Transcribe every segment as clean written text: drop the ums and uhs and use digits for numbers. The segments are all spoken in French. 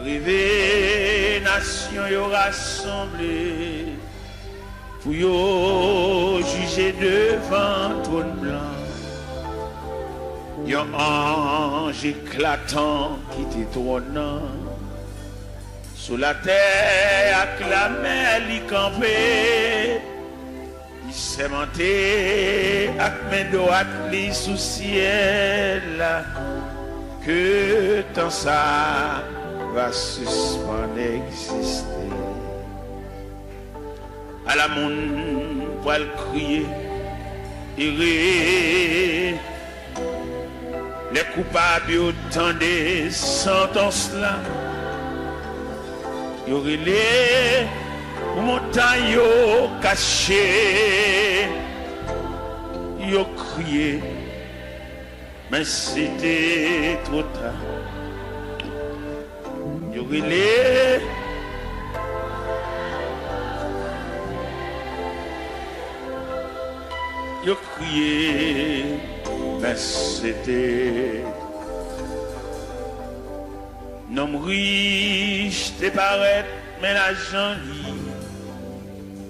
Rivé nation yo rassemblé pour yo juger devant trône blanc. Yon ange éclatant qui t'étonnant sous la terre acclamé li campé. Il s'est monté avec mes droites li sous ciel que tant ça va suspendre exister. À la monde pour le crier et les coupables autant des sentences là. Yo relé montagne caché, yo crié, mais c'était trop tard. Yo relé yo crié, mais c'était nom riche te paraît, mais l'argent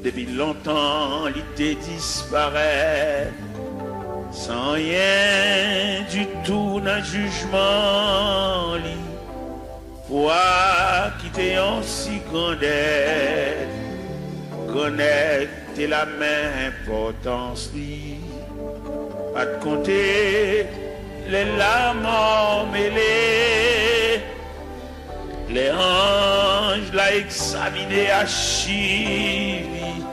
depuis longtemps il te disparaît sans rien du tout dans le jugement li. Toi qui t'es en si grande aide, connaître la même importance li. Pas de compter les larmes emmêlées. Les anges l'ont examiné à Chili,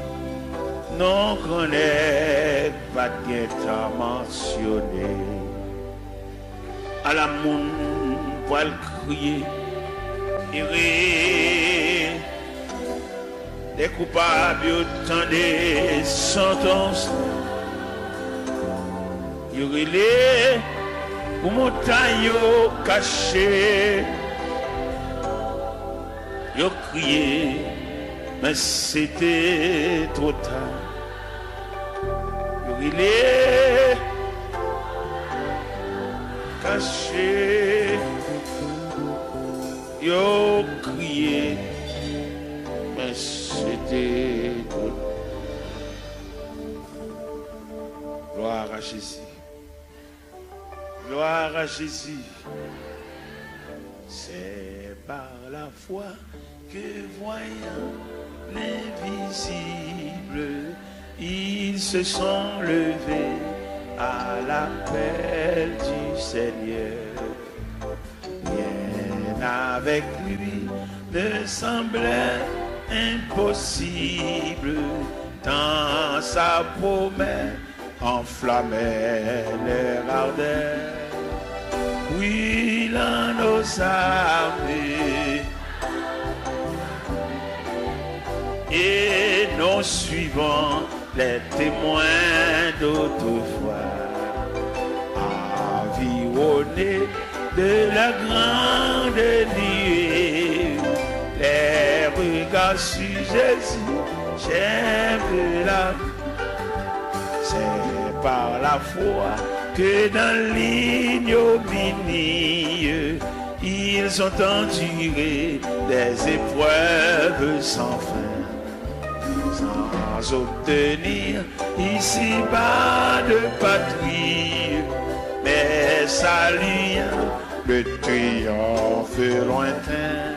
non connaît pas de temps mentionné. À la monde pour le crier, iré, les coupables autant des sentences, iré, ou montagne cachée. Yo crié, mais c'était trop tard. Yo rilé, caché. Yo crié, mais c'était trop tard. Gloire à Jésus. Gloire à Jésus. C'est par la foi que voyant l'invisible, ils se sont levés à l'appel du Seigneur. Rien avec lui ne semblait impossible, tant sa promesse enflammait leur ardeur. Oui, l'un nos armées et nos suivants, les témoins d'autrefois, environnés de la grande nuée, les regards sur Jésus, j'aime la. C'est par la foi que dans l'ignominie, ils ont enduré des épreuves sans fin, sans obtenir ici-bas de patrie, mais saluant le triomphe lointain.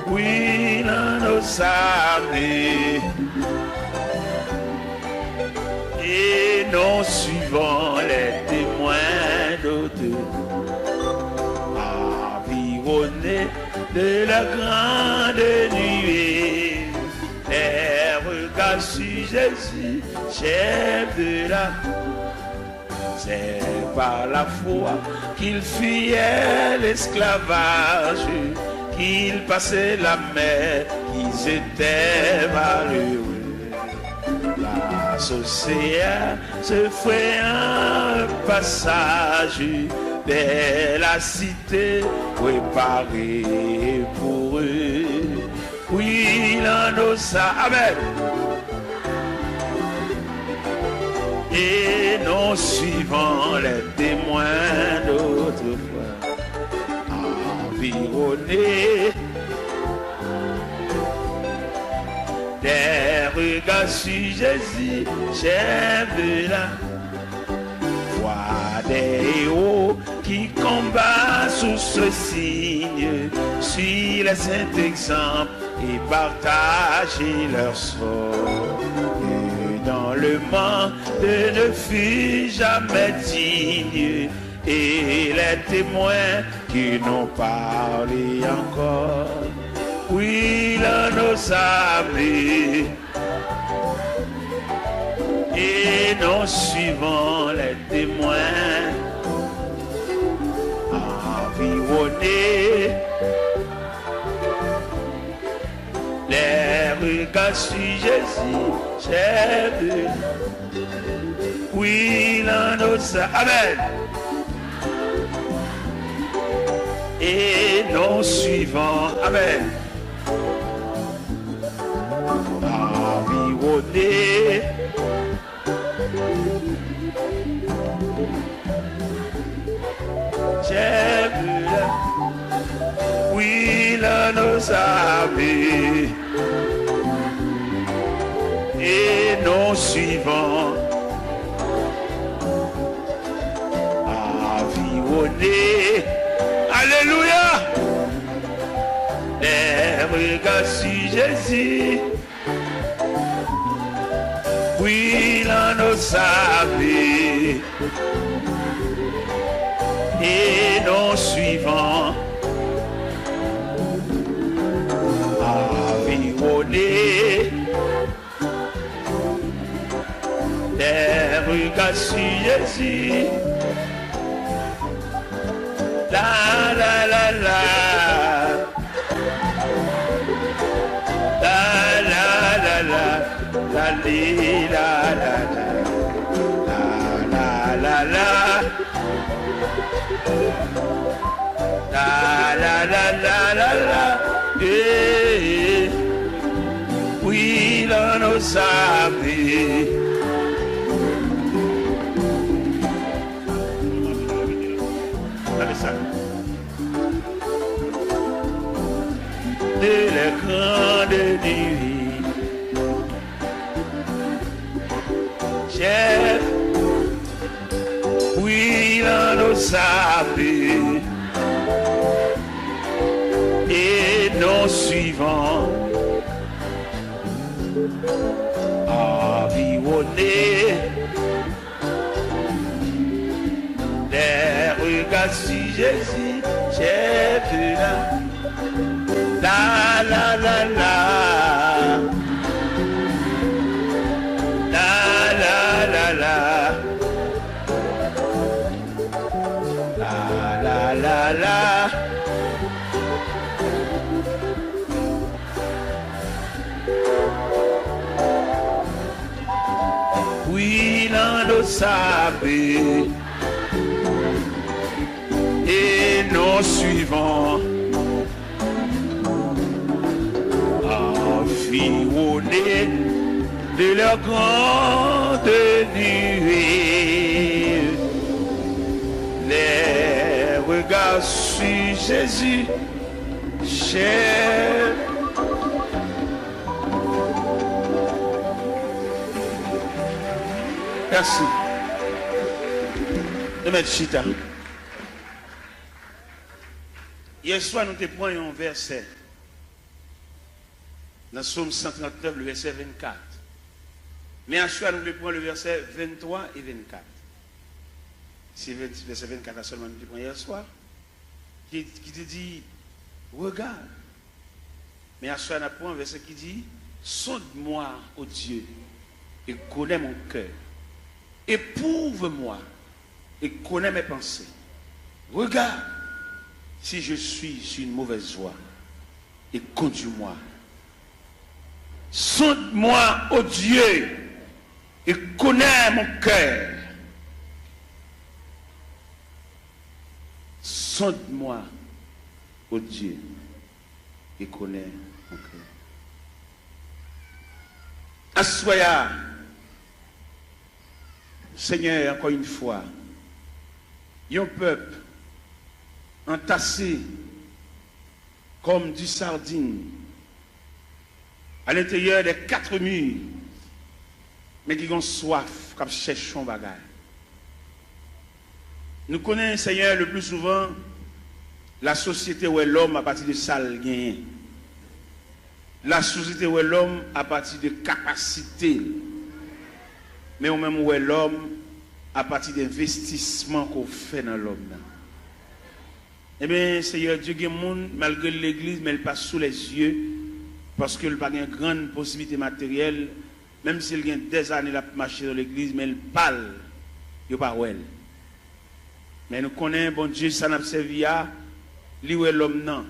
Oui, dans nos armées et nos suivants, les témoins d'autrefois, environnés de la grande nuée, les regards sur Jésus, chef de la. C'est par la foi qu'il fuyait l'esclavage, qu'il passait la mer, qu'ils étaient malheureux. L'océan se fait un passage vers la cité préparée pour eux. Oui, l'un nos amen. Et nos suivants, les témoins d'autrefois, environnés regards sur Jésus, chef de la voix des héros qui combattent sous ce signe, suivent les saints exemples et partagent leur sort. Et dans le monde ne fut jamais digne, et les témoins qui n'ont parlé encore, oui, là nos amis, et nous suivons les témoins, environnés, les regards sur Jésus, chef de, oui, là nos amis, amen. Et nous suivons, amen, environnés, j'ai vu, oui, là nos amis, et nous suivons, environnés. Alléluia! Les regards sur Jésus, oui, là nos amis, et nous suivons, environnés. Les regards sur Jésus. La la la la, la la la la, la li la la la, la la la la, la la la la la, eh, oui, là nos amis. De la grande nuit, chef, oui, là nos amis, et nous suivons, environnés, les regards sur Jésus, chef de la la la la, la la la la, la la la la, oui, l'un nous savait, et nous suivons. Environnés de leur grande nuée, les regards sur Jésus, cher. Merci. De mettre chita. Hier soir, nous te prenons un verset. Dans Psaume 139, le verset 24. Mais en choix, nous prenons le verset 23 et 24. C'est le verset 24 seulement nous prenons hier soir. Qui te dit, regarde. Mais en choix, nous prenons un verset qui dit, sonde-moi, ô Dieu, et connais mon cœur. Éprouve-moi et connais mes pensées. Regarde si je suis sur une mauvaise voie et conduis-moi. Sonde-moi, ô Dieu, et connais mon cœur. Sonde-moi, ô Dieu, et connais mon cœur. Assoya, Seigneur, encore une fois, un peuple entassé comme du sardine à l'intérieur des 4 murs mais qui ont soif, qui cherchent un bagage. Nous connaissons, Seigneur, le plus souvent, la société où est l'homme à partir de ça le gain. La société où est l'homme à partir de capacité. Mais au même où est l'homme à partir d'investissement qu'on fait dans l'homme. Eh bien, Seigneur Dieu, il y a des gens, malgré l'église, mais elle passe sous les yeux, parce qu'elle n'a pas une grande possibilité matérielle, même s'il y a des années à marcher dans l'église, mais elle parle, il n'y a pas où elle. Mais nous connaissons, bon Dieu, ça n'a servi à lui où est l'homme, non.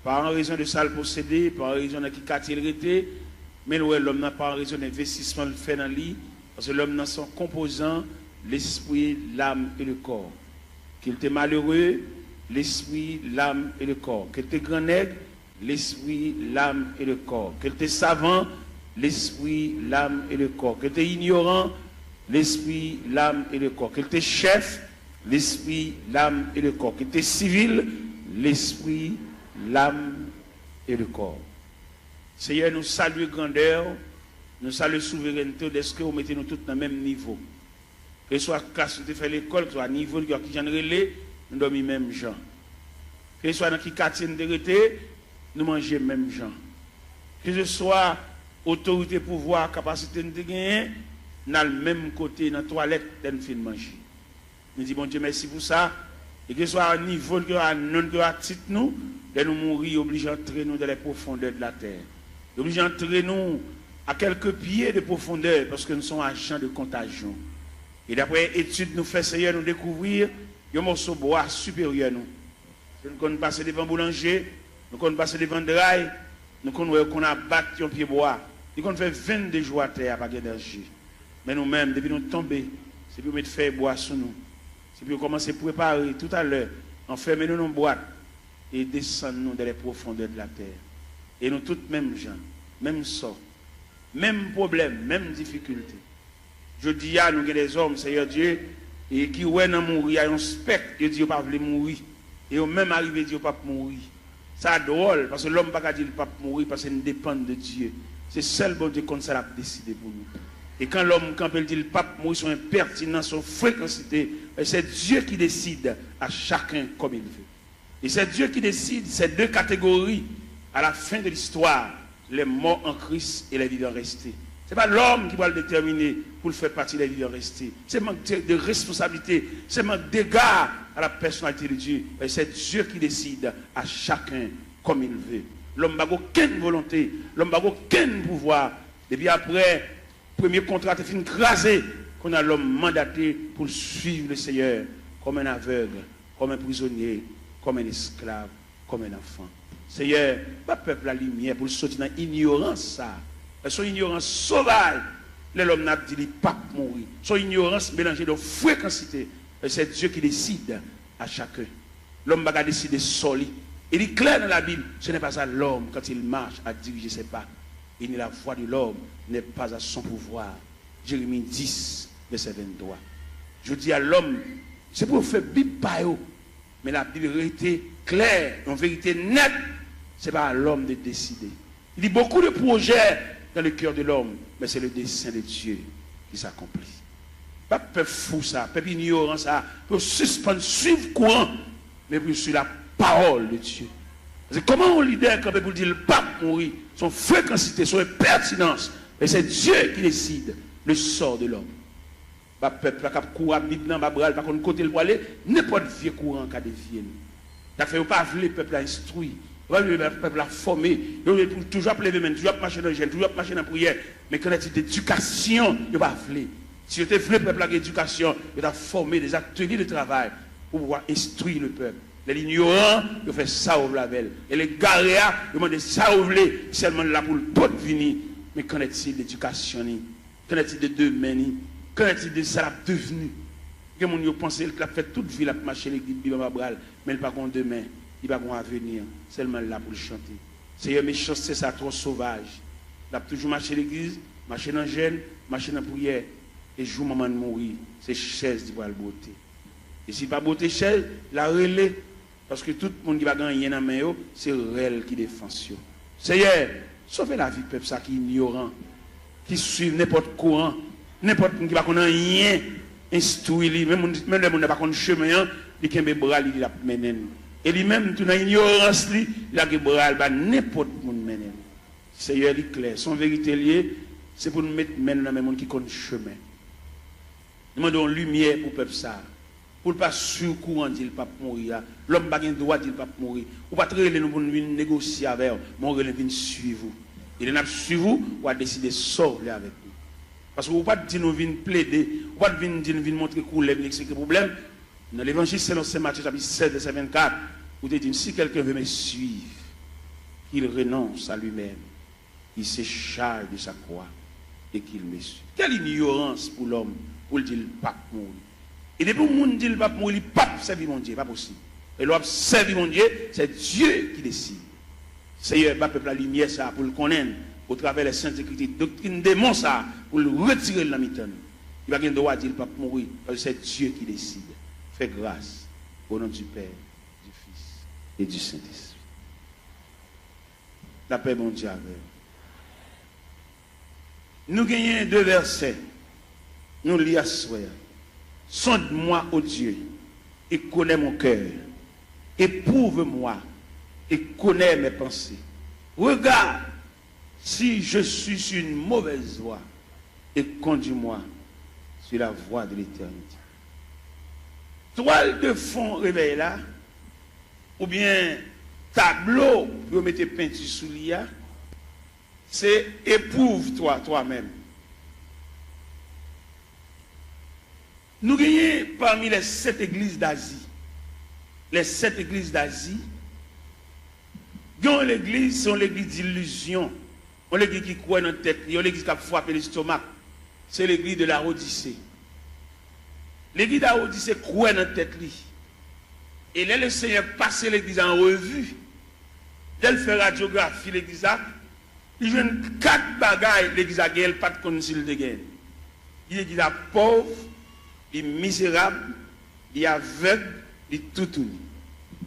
Pas en raison de ça le posséder, pas en raison de qui quartier il était, mais où est l'homme, non, pas en raison d'investissement le fait dans lui, parce que l'homme, non, sont composants, l'esprit, l'âme et le corps. Qu'il était malheureux, l'esprit, l'âme et le corps. Qu'il était grand nègre, l'esprit, l'âme et le corps. Qu'il était savant, l'esprit, l'âme et le corps. Qu'il était ignorant, l'esprit, l'âme et le corps. Qu'il était chef, l'esprit, l'âme et le corps. Qu'il était civil, l'esprit, l'âme et le corps. Seigneur, nous saluons grandeur, nous saluons souveraineté, est-ce que vous mettez nous tous dans le même niveau? Que ce soit classe où fait l'école, que ce soit niveau qui j'en relais, nous dormons même gens. Que ce soit dans qui quartier nous été, nous mangeons même gens. Que ce soit autorité, pouvoir, capacité de gagner, nous avons le même côté dans la toilette nous fin manger. Nous disons bon Dieu merci pour ça. Et que ce soit à niveau que à non que à titre nous, de nous mourir obligés d'entrer nous dans les profondeurs de la terre. Obligés d'entrer nous à quelques pieds de profondeur parce que nous sommes agents de contagion. Et d'après études nous fait Seigneur nous découvrir un morceau de bois supérieur nous. Nous connaissons passer devant boulanger, nous connaissons passer devant drail, nous connaissons qu'on a battu un pied bois. Nous connaissons fait 22 jours à terre pas d'énergie. Mais nous-mêmes, depuis nous tomber, c'est pour mettre faire bois sur nous. C'est pour commencer à préparer tout à l'heure, enfermer nous dans une boîte et descendre nous dans les profondeurs de la terre. Et nous tous mêmes gens, même sort, même problème, même difficulté. Je dis à nous que des hommes, Seigneur Dieu, et qui ouais dans mourir, il y a un spectre, Dieu dit pas veut mourir. Et au même arrivé, Dieu pas mourir. Ça drôle, parce que l'homme pas dire pas mourir parce qu'il dépend de Dieu. C'est seul bon Dieu comme ça l'a décidé pour nous. Et quand l'homme, quand il dit le pape mourir, son impertinence, son fréquencité, c'est Dieu qui décide à chacun comme il veut. Et c'est Dieu qui décide ces deux catégories à la fin de l'histoire, les morts en Christ et les vivants restés. Ce n'est pas l'homme qui va le déterminer pour le faire partie des vivants restés. C'est manque de responsabilité, c'est manque d'égard à la personnalité de Dieu. Et c'est Dieu qui décide à chacun comme il veut. L'homme n'a aucune volonté, l'homme n'a aucun pouvoir. Et puis après, premier contrat est fini crasé, qu'on a l'homme mandaté pour suivre le Seigneur comme un aveugle, comme un prisonnier, comme un esclave, comme un enfant. Seigneur, pas peuple la lumière pour sortir dans l'ignorance ça. Son ignorance sauvage, l'homme n'a dit pas mourir. Son ignorance mélangée de fréquencité. C'est Dieu qui décide à chacun. L'homme va décider seul. Il est clair dans la Bible, ce n'est pas ça l'homme quand il marche à diriger ses pas. Et ni la voix de l'homme n'est pas à son pouvoir. Jérémie 10, verset 23. Je dis à l'homme, c'est pour faire Bible par eux. Mais la Bible était claire, en vérité nette, ce n'est pas à l'homme de décider. Il y a beaucoup de projets dans le cœur de l'homme, mais c'est le dessein de Dieu qui s'accomplit. Pas peuple fou ça, peuple ignorant ça, pour suspendre, suivre courant, mais pour suivre la parole de Dieu. C'est comment on leader quand pour dire le pape mourir, son fréquencité, son pertinence, et c'est Dieu qui décide le sort de l'homme. Pas peuple qui court à Bible dans Babral, pas qu'on côté le aller, n'importe vieux courant qui a dévié. Ça fait pas le peuple à instruire. Le peuple a formé, il faut toujours lever main, toujours marcher dans le jeûne, toujours marcher dans la prière. Mais quand il y a d'éducation, il ne va pas vouloir. Si vous voulez le peuple à l'éducation, il va former des ateliers de travail pour pouvoir instruire le peuple. Les ignorants, ils font ça au blavel. Et les garéas, ils demandent ça au blé, seulement là pour le pot venir. Mais qu'en est-il d'éducation? Qu'en est-il de demain? Qu'en est-il de ça devenu? Il y a des gens qui pensent qu'il a fait toute vie, il a marché l'église, mais il n'a pas demain. Il va pas venir, seulement là pour le chanter. C'est méchanceté, ça trop sauvage. Il a toujours marché l'église, marché dans le jeûne, marché dans la prière, et jour moment de mourir, c'est chaise qui va le beauté. Et si pas beauté chaise, la relais, parce que tout le monde qui va gagner dans la main, c'est elle qui défend. Seigneur, sauvez la vie peuple ça qui est ignorant, qui suit n'importe courant, N'importe qui va connaître rien, instruit, même les gens qui n'a pas connaître chemin, il a un bras, il a mené. Et lui-même, tout dans l'ignorance, il a un bras, n'importe qui mené. Seigneur, il est clair. Son vérité liée, c'est pour nous mettre maintenant dans les gens qui connaissent chemin. Nous demandons lumière pour le peuple ça. Pour ne pas surcourant, il ne pas mourir. L'homme n'a pas le droit, il ne pas mourir. Ou pas très nous pour nous négocier avec vous, mais on va suivre vous. Il n'a pas suivre vous, ou a décidé de sortir avec nous. Parce que vous ne pouvez pas dire nous venir plaider, vous ne pouvez pas dire nous venir montrer que vous avez expliquer le problème. Dans l'évangile selon Saint Matthieu, chapitre 7, verset 24, vous dites si quelqu'un veut me suivre, qu'il renonce à lui-même, il se charge de sa croix et qu'il me suive. Quelle ignorance pour l'homme pour dire le pape mourir. Et depuis que le monde dit le pape mourir, le pape servir mon Dieu, pas possible. Et l'homme servir mon Dieu, c'est Dieu qui décide. Seigneur, pas peuple la lumière ça pour le connaître au travers des saintes écritures, doctrine démon ça pour le retirer de la mi-temps. Il va pas droit de dire le pape mourir parce que c'est Dieu qui décide. Fais grâce au nom du Père, du Fils et du Saint-Esprit. La paix mon Dieu avec vous. Nous gagnons 2 versets. Nous lisons ce sonde-moi, ô Dieu, et connais mon cœur. Éprouve-moi et connais mes pensées. Regarde si je suis sur une mauvaise voie et conduis-moi sur la voie de l'éternité. Toile de fond réveille là, ou bien tableau pour mettre peinture sous l'IA, c'est éprouve-toi toi-même. Nous gagnons parmi les 7 églises d'Asie. Les 7 églises d'Asie, l'église, c'est l'église d'illusion. On l'église qui croit dans la tête, on l'église qui a frappé l'estomac. C'est l'église de la Odyssée. L'église de la Odyssée croit dans la tête. Et là, le Seigneur passe l'église en revue. Dès qu'il fait radiographie, l'église a, il joue 4 bagailles, l'église a gagné, pas de concile de guerre. L'église a pauvre, il est misérable, il est aveugle, il est tout uni.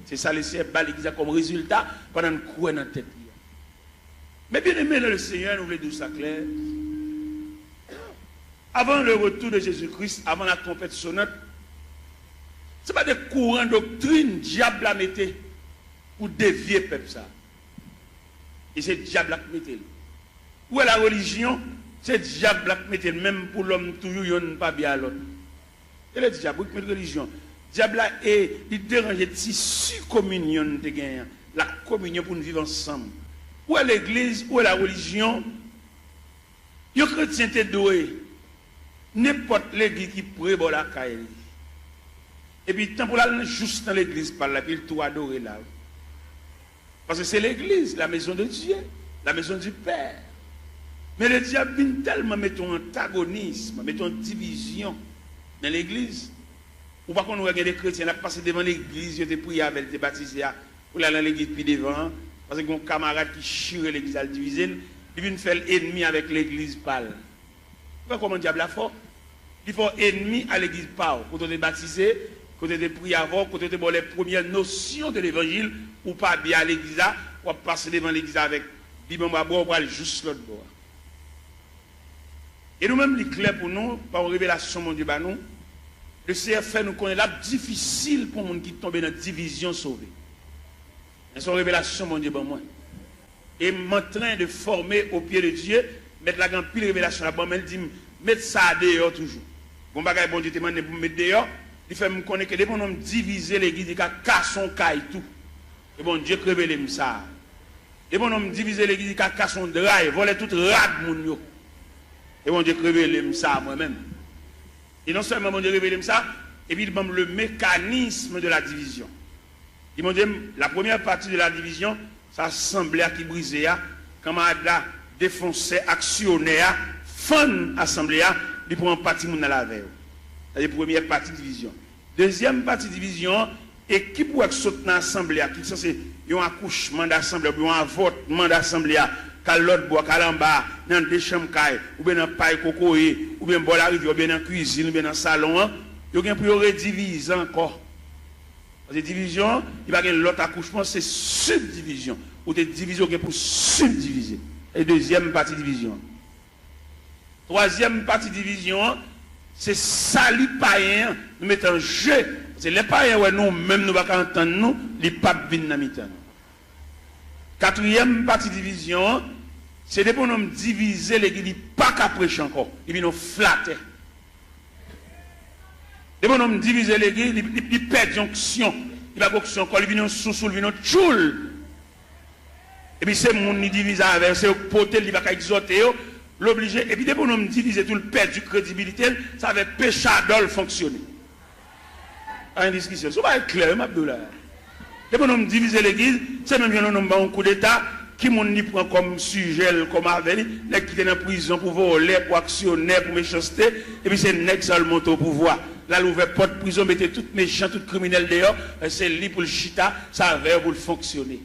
C'est ça le Seigneur bat l'église comme résultat pendant qu'on croit dans la tête. Mais bien aimé le Seigneur, nous voulons dire ça clair. Avant le retour de Jésus-Christ, avant la trompette sonnante, ce n'est pas des courants doctrine diable à mettre pour dévier le peuple ça. Et c'est diable à mettre. Où est la religion? C'est diable à mettre, même pour l'homme toujours, il n'y a pas bien à l'autre. Et le diable, qui met la religion. Diable est, il dérange le tissu communion de gain, la communion pour nous vivre ensemble. Où est l'église, où est la religion? Les chrétiens sont doués. N'importe l'église qui pourrait voir la caille. Et puis, tant pour aller juste dans l'église par là, puis il tout adorer là. Parce que c'est l'église, la maison de Dieu, la maison du Père. Mais le diable vient tellement mettre un antagonisme, mettre une division dans l'église. Ou pas qu'on regarde des chrétiens, là, passer devant l'église, ils ont prié avec, ils ont baptisé, ou là dans l'église, puis devant, parce que mon camarade qui chire l'église à le diviser, il vient faire l'ennemi avec l'église pâle. Vous voyez comment le diable a fort? Il faut ennemi à l'église pâle. Quand on est baptisé, quand on est prié avant, quand on est les premières notions de l'évangile, ou pas bien à l'église, ou passer devant l'église avec, bibon bois, ou aller juste l'autre bord. Et nous-mêmes, il est clair pour nous, par une révélation, mon Dieu, bah nous, le Seigneur fait nous connaître là difficile pour les gens qui tombent dans la division sauvée. C'est une révélation, mon Dieu, bon moi. Et en train de former au pied de Dieu, mettre la grande pile révélation là-bas, mais il dit, mettre ça dehors toujours. Bon bagage, bon Dieu, te demande pour mettre dehors, il fait me connaître que dès qu'on a divisé l'église, il a cassé son caille tout. Et bon Dieu, révèle ça. Et bon, on a divisé l'église, il a cassé son drap, il volait tout rad, mon Dieu. Et bon Dieu, révèle ça moi-même. Et non seulement mon Dieu révèle ça, et puis il montre le mécanisme de la division. Il m'a dit, la première partie de la division, ça assemblée qui brisait, quand on a défoncé, actionné, fan assemblée, il prend partie de la veille. C'est la première partie de division. Deuxième partie de division, et qui pourrait sauter dans l'assemblée, qui c'est un accouchement d'assemblée, ou un votement d'assemblée, qu'à l'autre bois, qu'à l'en bas, dans des chambres, ou bien dans le paille cocoé, ou bien dans la rivière, ou bien dans la cuisine, ou bien dans le salon, il y a un peu redivisé encore. Parce que division, il va y avoir l'autre accouchement, c'est subdivision. Ou des divisions qui pour subdiviser. Et deuxième partie division. Troisième partie division, c'est salut païen, nous mettons en jeu. C'est les païens, ouais, nous, même nous, ne pouvons pas entendre nous, les papes viennent dans mi-temps. Quatrième partie division, c'est des bonhommes diviser l'église, ils pas qu'à prêcher encore, ils viennent nous flatter. Des bonhommes diviser l'église, ils perdent jonction, ils va jonction encore, ils viennent sous, ils viennent tchoul. Et puis c'est mon qui divise avec, c'est poter, il va exhorter, l'obliger, et puis des bonhommes diviser tout le perdre du crédibilité, ça va péché d'ol fonctionner. À une discussion, ça va être clair, Abdoulaye. Les bonhommes diviser l'église, c'est même un coup d'État qui m'ont prend comme sujet, comme avec les qui étaient en prison pour voler, pour actionner, pour méchanceté, et puis c'est nèg seul monte au pouvoir. Là, l'ouvert porte prison, mettez tout méchant, tout criminel dehors, c'est lui pour le chita, ça va pour le fonctionner.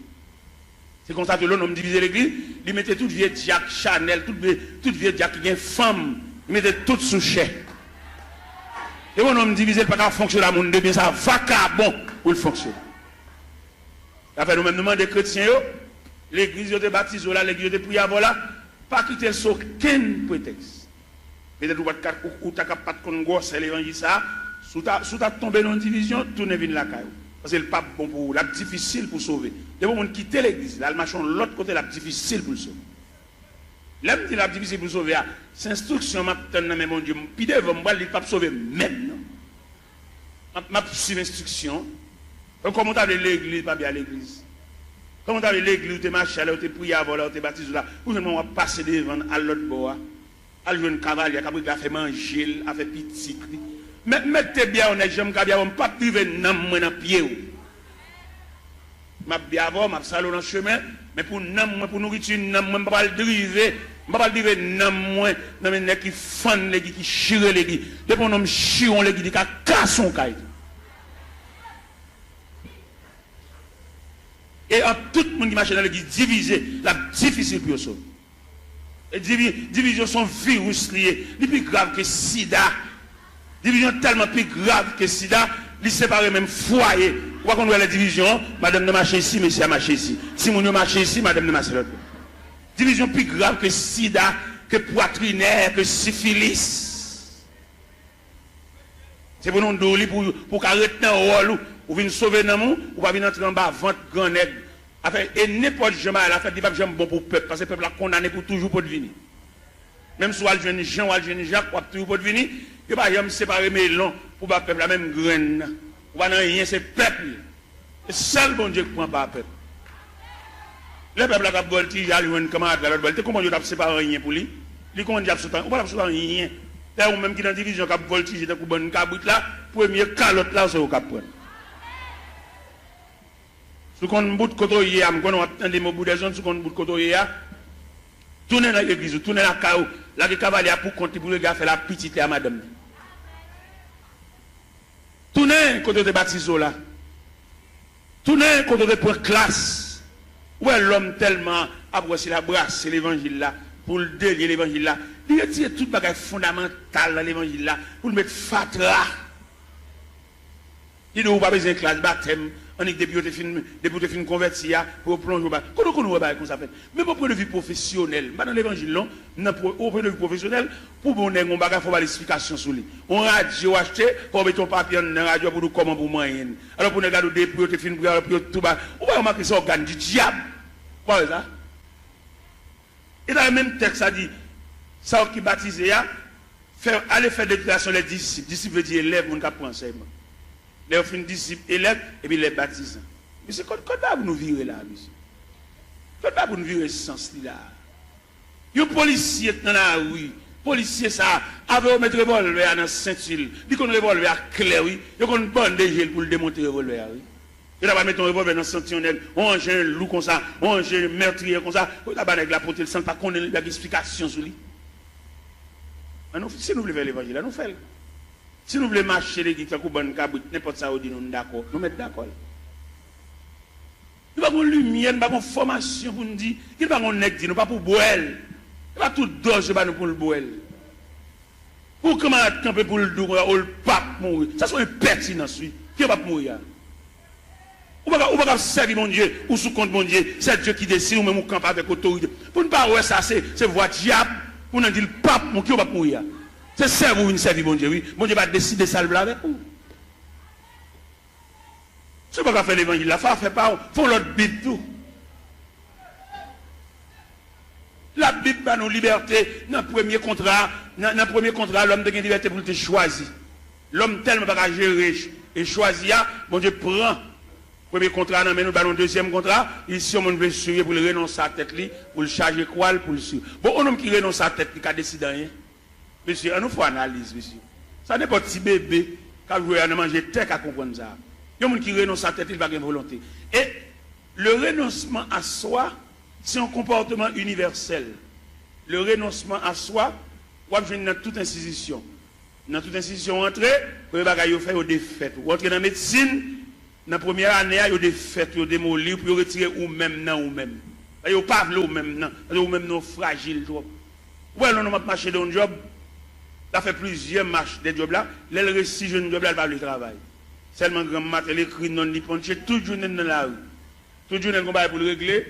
C'est comme ça que l'homme divisait l'église, il mettait tout vieux Jack Chanel, tout vieux Jack qui est femme, il mettait tout sous chèque. Et mon homme divisé, il ne peut pas fonctionner à mon Dieu, bien ça vacabon pour le fonctionner. Après, nous-mêmes, nous demandons des chrétiens, l'église de baptisé là, l'église de prière là, pas quitter sur aucun prétexte. Peut-être que tu n'as pas de gosse, l'évangile ça, sous ta tombé dans une division, tout ne vient la caillou. Parce que le pape bon pour la difficile pour sauver. Des gens qui quittent l'église, là, le machin de l'autre côté, la difficile pour sauver. L'homme dit la difficile pour sauver, c'est instruction, mais mon Dieu, puis devant moi, il ne peut pas sauver même. Je suis instruction. Comment tu as l'église, pas bien l'église. Comment tu as l'église, tu es marché, tu es prié avant, tu es baptisé là. Ou je vais passer devant à l'autre bord. À jouer un cavalier, qui a fait manger, a fait petit. Mais mettez bien, on est jamais bien, on ne peut pas priver dans le pied. Je bien avant, je salon dans le chemin, mais pour nourriture, je ne peux pas le driver. Je ne peux pas le driver dans le qui fan, qui chire les guides. Dès qu'on homme chire les guides, qui casse son caille. Et en tout le monde qui marche dans l'église divisé, la difficile pour eux. Et division sont virus liés, les plus grave que sida. Division tellement plus grave que sida, ils séparent même foyer. Pourquoi qu'on voit la division, madame ne marche ici, monsieur a marché ici. Si mon marche ici, madame ne marche l'autre. Division plus grave que sida, que poitrinaire, que syphilis. C'est pour nous donner pour arrêter un rôle, ou venir sauver dans monde, ou pas venir entrer en bas, vente grand nègre. Et n'importe jamais à la fête, il va jamais bon pour le peuple, parce que le peuple a condamné pour toujours pour devenir. Même si on a jeune Jean ou le jeune Jacques, on a toujours pour devenir, il va jamais séparer mes longs pour le peuple, la même graine. On va rien, c'est le peuple. C'est seul bon Dieu qui prend pas le peuple. Le peuple a voltigé, il a un camarade à l'autre voltigé. Comment Dieu a séparé rien pour lui? Il compte dire absolument, on va pas séparer rien. Là, ou même qui dans la division, qui a voltigé, dans le bon cabrit là, premier calotte là, c'est au cap. Si on bout de côté, on attend des mots de zone, si on bout de côté, tournez dans l'église, tournez dans la caillou, là, les cavaliers pour compter pour le gars faire la petite à madame. Tournez côté de baptisé là. Tournez côté de point classe. Où est l'homme tellement apprécié la brasse, c'est l'évangile là, pour le délier l'évangile là. Il retire tout bagage fondamental dans l'évangile là, pour le mettre fatra. Il n'a pas besoin de classe baptême. On est depuis que tu converti pour plonger. Comment on va comme ça fait? Mais pour point de vue professionnel, dans l'évangile, au point de vue professionnel, pour qu'on ait un bagage, il faut avoir l'explication sur lui. On radio acheté, pour mettre ton papier dans la radio pour nous comment pour moyen. Alors pour nous regarder depuis que tu tout bas, on va remarquer ça organe du diable. Voilà ça. Et dans le même texte, ça dit, ça qui baptise, aller faire déclaration les disciples. Disciples veut dire élève, on apprend enseignement. Les offres disciples élèves et puis les baptisants. Mais c'est quoi pour nous virer là, monsieur? Quoi pour nous virer ce sens-là? Les policiers dans la rue, policiers ça, avec mettre revolver dans la ceinture, ils ont un revolver à clair, oui. Ils ont une bande de gel pour le démonter le revolver, oui. Ils ont mettre un revolver dans la ceinture, on range un loup comme ça, on range un meurtrier comme ça, on a la portée, sans pas qu'on ait une explication sur lui. Si nous voulons faire l'évangile, nous faisons. Si nous voulons marcher les guides, n'importe ça, nous sommes d'accord. Nous mettons d'accord. Nous n'avons pas de lumière, nous n'avons pas de formation pour nous dire. Nous n'avons pas de nous pas pour boire. Nous n'avons pas tout d'orge pour le boire. Pour comment camper pour le dos, ou le pape mourir. Ça c'est impertinent, qui ne va pas mourir. Ou pas servir mon Dieu, ou sous compte mon Dieu. C'est Dieu qui décide, ou même on campe avec autorité. Pour ne pas voir ça, c'est voie diable. pour nous dire le pape, mon qui va mourir. C'est ça vous une servir, bon Dieu, oui. Bon Dieu va décider ça avec vous. Ce n'est pas faire l'évangile, la fait pas, faut l'autre Bible tout. La Bible va nous liberté. Dans le premier contrat, l'homme a une liberté pour te choisir. L'homme tellement pas gérer et choisir, bon Dieu prend. Premier contrat, nous nous ballons deuxième contrat. Ici, on veut suivre pour le renoncer à la tête, pour le charger quoi, pour le suivre. Bon, un homme qui renonce à la tête, qui a décidé rien. Monsieur, on nous faut analyse, monsieur. Ça n'est pas petit bébé qui a joué à manger tête à comprendre ça. Il y a un qui renonce à la tête, il va avoir une volonté. Et le renoncement à soi, c'est un comportement universel. Le renoncement à soi, on va dans toute institution. Dans toute institution, entrer, vous allez faire des fêtes. Vous entrez dans la médecine, dans la première année, il y a des fêtes, il y a des mots libres, pour retirer ou même non, ou même. Il n'y a pas de ou même non, ou même non fragile. Ouais, on a marché dans un job, ça fait plusieurs marches des jobs là, les récits jeunes jobs là, ils parlent de travail. Seulement grand matin, les cris non nippons, toute journée dans la rue. Toute journée, on va pour le régler.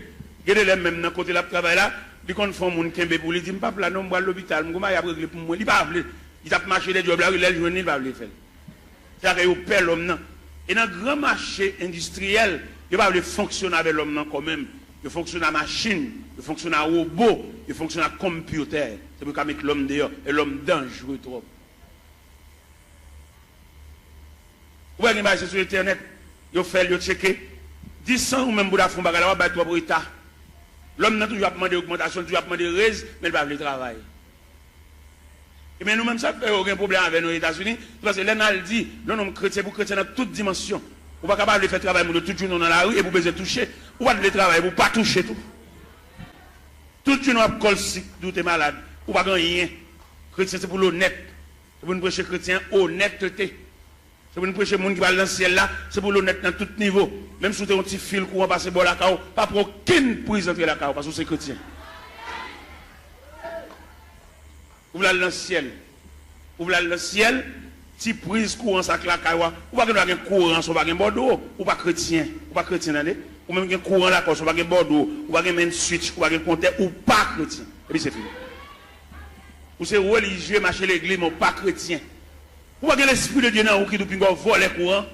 Regardez les mêmes dans le côté de la travail là, ils font mon kembe pour lui dire, papa, là, non, moi, l'hôpital, je vais régler pour moi. Il va appeler. Il a marché des jobs là, il ne va pas le faire. C'est-à-dire qu'il perd l'homme. Et dans le grand marché industriel, il va fonctionner avec l'homme quand même. Il fonctionne à machine, il fonctionne à robot, il fonctionne à computer. C'est pour mettre l'homme dehors. Et l'homme dangereux trop. Vous voyez l'image sur Internet, il fait, il checker. 10 ans ou même pour la fond, il va avoir 3 pour l'État. L'homme n'a toujours pas demandé augmentation, toujours pas demandé raise, mais il va aller travailler. Et bien nous-mêmes, ça fait aucun problème avec nos États-Unis, parce que l'État dit, non, non, chrétien pour chrétien dans toutes dimensions. Vous n'êtes pas capable de faire travail pour tout le monde dans la rue et vous pouvez toucher. Vous pouvez travailler pour ne pas toucher tout. Tout le monde a col si vous êtes malade. Vous n'avez pas rien. Chrétien, c'est pour l'honnête. C'est pour nous prêcher chrétien honnêteté. C'est pour nous prêcher les gens qui parlent dans le ciel là, c'est pour l'honnête dans tout niveau. Même si vous avez un petit fil courant passer par la cao, pas pour aucune prise entre la cao, parce que c'est chrétien. Vous voulez aller dans le ciel. Vous voulez aller dans le ciel, si prise courant ça la cao, ou pas un courant, ou pas un bordeaux, ou pas chrétien. Ou pas chrétien, ou même un courant là, ou pas un bordeaux, ou pas un switch, ou pas un compteur, ou pas chrétien. Et puis c'est fini. Ou c'est religieux, marcher l'église, mais pas chrétien. Vous voyez l'esprit de Dieu dans vous qui nous vole les courants.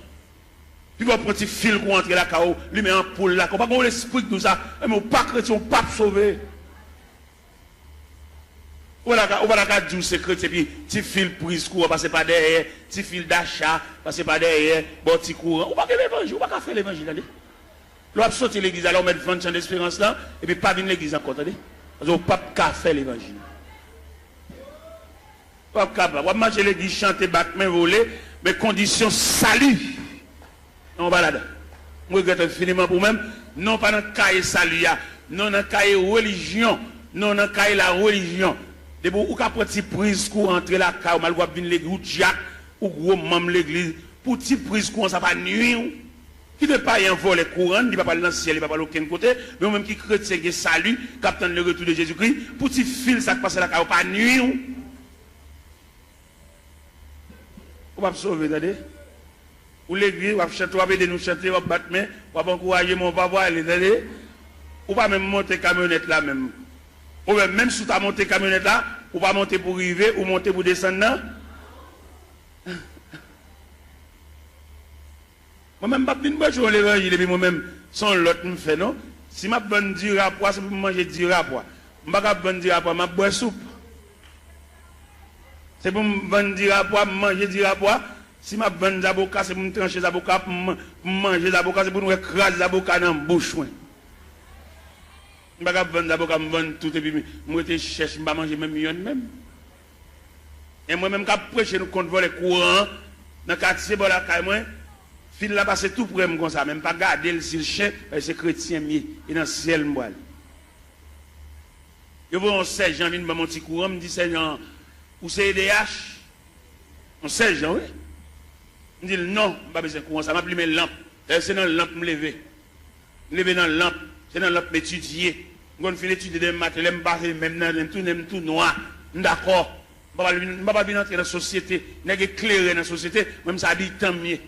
Puis vous prenez un petit fil pour entrer la cao, lui met en poule là. Vous voyez l'esprit de tout ça. Mais pas chrétien, pas sauvé. Vous voyez la dire c'est chrétien, puis petit fil prise courant, passez pas derrière, petit fil d'achat, passez pas derrière, bon petit courant. Vous voyez l'évangile, vous ne pouvez pas faire l'évangile, allez. Vous avez sorti l'église, alors on met 20 ans d'espérance là, et puis pas venir l'église encore, attendez. Parce que vous ne pouvez pas faire l'évangile. Pas capable. On va marcher l'église, chanter, battre, main, voler, mais condition salut. On va là-dedans. Je regrette infiniment pour même. Non pas dans le cahier salut, non dans le cahier religion, non dans le cahier la religion. De vous, ou qu'à petite prise pour entrer la caille, ou mal voir venir l'église, ou jack, ou gros membre l'église, pour petite prise courant, ça va nuire. Qui ne pas y en voler courant, il ne va pas aller dans le ciel, il ne va pas aller aucun côté, mais même qui chrétien qui salut, qui attend le retour de Jésus-Christ, pour petit fil, ça passe la caille, pas nuire. On va sauver, attendez. Ou l'église, on va chanter, on va aider nous chanter, on va battre main, on va encourager mon papa, attendez. Ou pas même monter camionnette là même. Ou même si tu as monté camionnette là, ou pas monter pour arriver, ou monter pour descendre là. Moi-même, je ne vais pas l'évangile, et puis moi-même, sans l'autre me fait, non? Si je vais dire à poids, c'est pour manger du rapport. Je ne vais pas dire à poids, je vais boire soupe. C'est pour me dire à poids, manger du rapport. Si je vais des avocats, c'est pour me trancher des avocats, pour manger des avocats, c'est pour nous écraser des avocats dans la bouche. Je ne vais pas vendre des avocats, je vends tout, et puis je cherche, je ne vais pas manger même million même. Et moi-même, quand je prêche, nous comptons les courants, dans le quartier, dans la caille, moi, fil là passe tout pour moi comme ça, même pas garder le chien, c'est chrétien, et dans le ciel, moi. Je vois un 16 janvier, je vais mon petit courant, je me dis, Seigneur, ou c'est EDH? On 16 janvier, oui. Je me dis, non, je n'ai pas besoin de courant, ça m'a pris mes lampes. C'est dans la lampe me lever. Me lever dans la lampe, c'est dans la lampe m'étudier. Je vais finir d'étudier des maths, je vais me passer même dans tout noir. D'accord. Je ne vais pas venir entrer dans la société, je vais éclairer dans la société, même ça habitant mieux.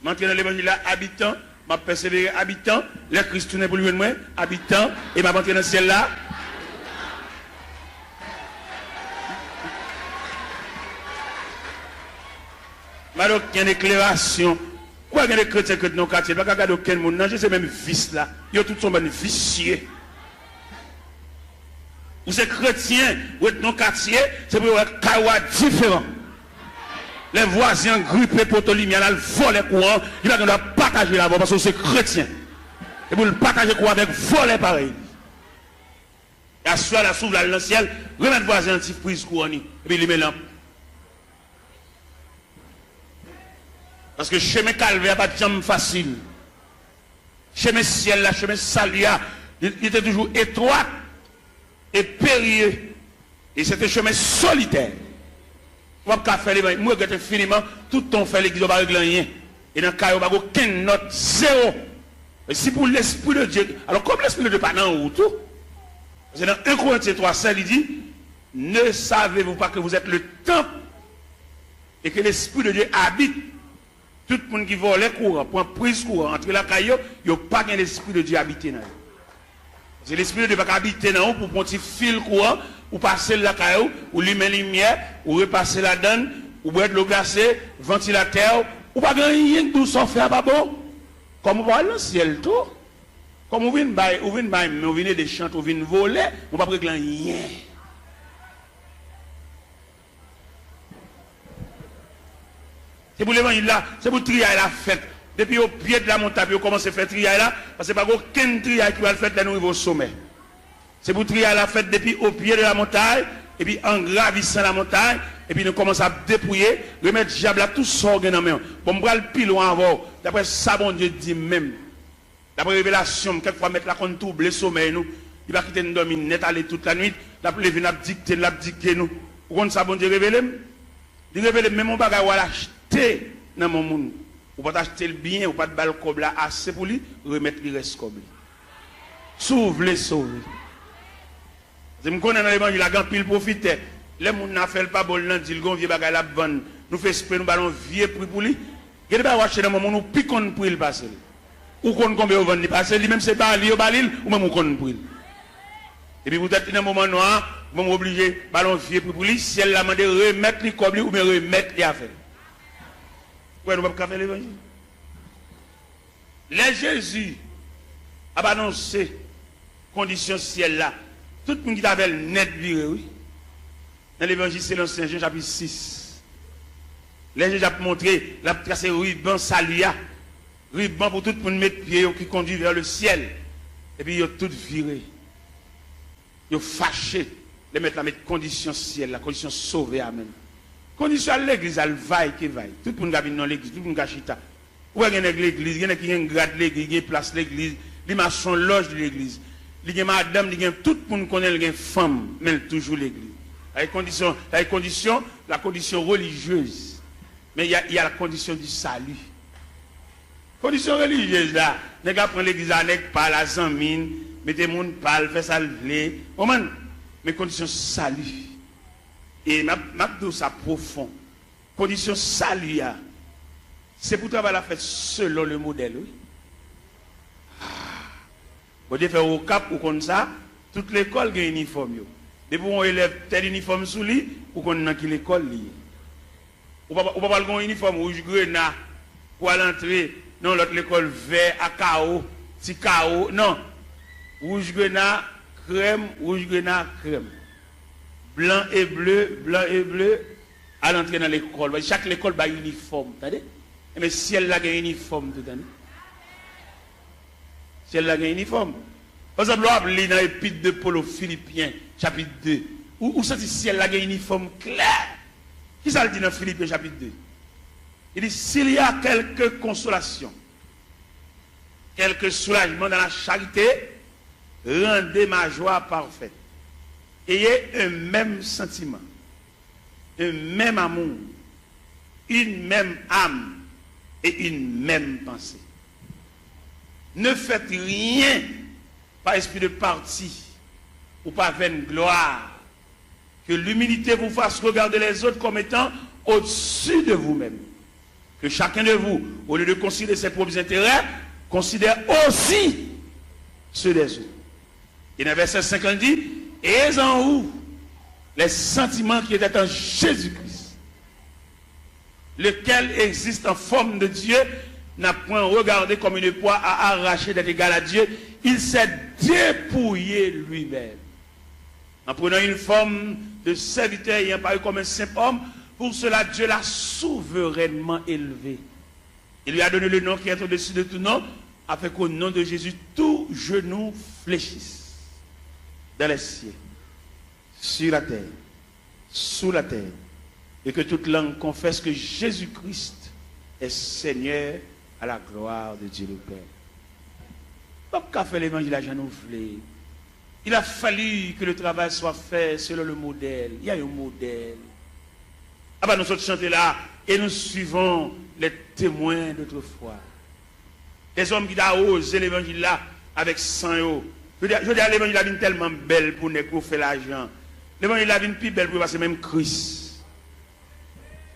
Je vais entrer dans l'évangile là, habitant, je vais persévérer habitant, les Christ tourne pour lui moi, habitant, et je vais entrer dans le ciel là. Alors, il y a une déclaration. Quoi qu'il y a des chrétiens que dans le quartier, pas regarder aucun monde, non, c'est même vice là. Ils ont tous sont vicieux. Ou c'est chrétien, ou êtes dans le quartier, c'est pour un cas différent. Les voisins grippés pour te lumière, ils volent les courants, ils doivent partager là-bas parce que c'est chrétien. Et pour le partager courant avec voler pareil. Et à ce soir, la s'ouvre dans le ciel, remettre voisin un petit prise courant, et puis il met lampe. Parce que chemin calvaire pas de jambe facile. Chemin ciel là, chemin salia, il était toujours étroit et périlleux. Et c'était un chemin solitaire. On va faire les moi je infiniment tout ton fait l'église pas régler rien. Et dans le cas il n'y a aucune note zéro. Et si pour l'esprit de Dieu, alors comme l'esprit de Dieu pas dans où tout. C'est dans 1 Corinthiens 3:7 il dit ne savez-vous pas que vous êtes le temple et que l'esprit de Dieu habite. Tout le monde qui vole les courants, prend prise courant, entre la caillou, il n'y a pas l'esprit de Dieu habité dans eux. C'est l'esprit de Dieu qui habite dans eux pour prendre un petit fil courant, ou passer la caillou, ou lui mettre lumière, ou repasser la donne, ou boire de l'eau glacée, ventilateur, ou pas rien de tout ça faire pas bon. Comme on va dans le ciel tout, comme on vient des chants, on vient voler, on ne va pas régler rien. C'est pour l'évangile là, c'est pour trier la fête. Depuis au pied de la montagne, on commence à faire trier là, parce que pas aucun trier qui va le faire là, nous arrivons au sommet. C'est pour trier la fête depuis au pied de la montagne, et puis en gravissant la montagne, et puis nous commençons à dépouiller, remettre diable à tout sorgue dans main. Bon, on va le pile loin avant. D'après ça, bon Dieu dit même. D'après révélation, quelquefois mettre la compte double le sommeil nous. Il va quitter nous dormir net aller toute la nuit. D'après lever n'a dicté nous. Vous comprenez ça, bon Dieu révélé? Il révèle même mon bagage ou l'acheter dans mon monde. Ou pas acheter le bien, ou pas de balle comme là assez pour lui, remettre le reste comme lui. Sauve les sauver. Je me connais dans l'évangile, la grande pile profite. Les gens n'a fait pas bon, dit le vieux bagage la bonne. Nous fait esprit, nous ballons vieux prix pour lui. Il n'y a pas acheter dans mon monde, nous piquons pour il passer. Ou qu'on combien on vend passer, lui-même c'est pas lui au balil, ou même on connaît pour il. Et puis peut-être dans un moment noir, vous m'obligez obligé ballon vieux pour lui, si elle l'a demandé remettre les comme lui ou bien remettre les affaires. Ouais, nous ne pouvons pas faire l'évangile. Les Jésus a annoncé condition ciel là. Tout le monde qui avait net viré, oui. Dans l'évangile selon Saint Jean chapitre 6. Les Jésus a montré, la tracé ruban saluya. Ruban pour tout le monde mettre pied qui conduit vers le ciel. Et puis ils ont tout viré. Ils ont fâché. Les mettre la mettre condition ciel, la condition sauvée, amen. Condition à l'église, elle vaille qui vaille. Tout le monde qui dans l'église, tout le monde qui a chita. Où est l'église? Il y a qui a un grade l'église, il y a place l'église, il y a son loge de l'église. Il y a madame, il y a tout le monde connaît, il y a une femme, mais toujours l'église. La condition religieuse. Mais il y a la condition du salut. Condition religieuse là, les gars prennent l'église avec pas la zamine, mettez le monde parle, fait ça lever. Mais condition salut. Et ma dit ça profond. Condition salut, c'est pour travailler la fête selon le modèle. Oui. Vous devez faire au cap ou comme ça, toute l'école a un uniforme. Depuis on élève tel uniforme sous lui, ou qu'on a qui l'école liée. Ou pas avoir un uniforme rouge grenat pour l'entrée, non, l'autre l'école vert à chaos, si chaos, non. Rouge grenat, crème, blanc et bleu, à l'entrée dans l'école. Chaque école a un uniforme, mais si elle a un uniforme tout l'année. Si elle a un uniforme. Par exemple, on a dans l'épître de Paul aux Philippiens, chapitre 2. Où ça dit si elle a un uniforme clair? Qui ça le dit dans Philippiens, chapitre 2? Il dit s'il y a quelque consolation, quelque soulagement dans la charité, rendez ma joie parfaite. Ayez un même sentiment, un même amour, une même âme et une même pensée. Ne faites rien par esprit de parti ou par vaine gloire. Que l'humilité vous fasse regarder les autres comme étant au-dessus de vous-même. Que chacun de vous, au lieu de considérer ses propres intérêts, considère aussi ceux des autres. Et dans le verset 50 dit, ayez en vous les sentiments qui étaient en Jésus-Christ. lequel existe en forme de Dieu, n'a point regardé comme une proie à arracher d'être égal à Dieu. Il s'est dépouillé lui-même. En prenant une forme de serviteur ayant paru comme un simple homme, pour cela Dieu l'a souverainement élevé. Il lui a donné le nom qui est au-dessus de tout nom, afin qu'au nom de Jésus, tout genou fléchisse. Dans les cieux, sur la terre, sous la terre, et que toute langue confesse que Jésus-Christ est Seigneur à la gloire de Dieu le Père. Donc, qu'a fait l'évangile à Jean-Nouvelé? Il a fallu que le travail soit fait selon le modèle. Il y a un modèle. Ah ben, nous sommes chantés là et nous suivons les témoins d'autrefois. Les hommes qui ont osé l'évangile là avec sang. Je veux dire, l'évangile a été tellement belle pour nous faire l'argent. L'évangile a été plus belle pour passer même Christ.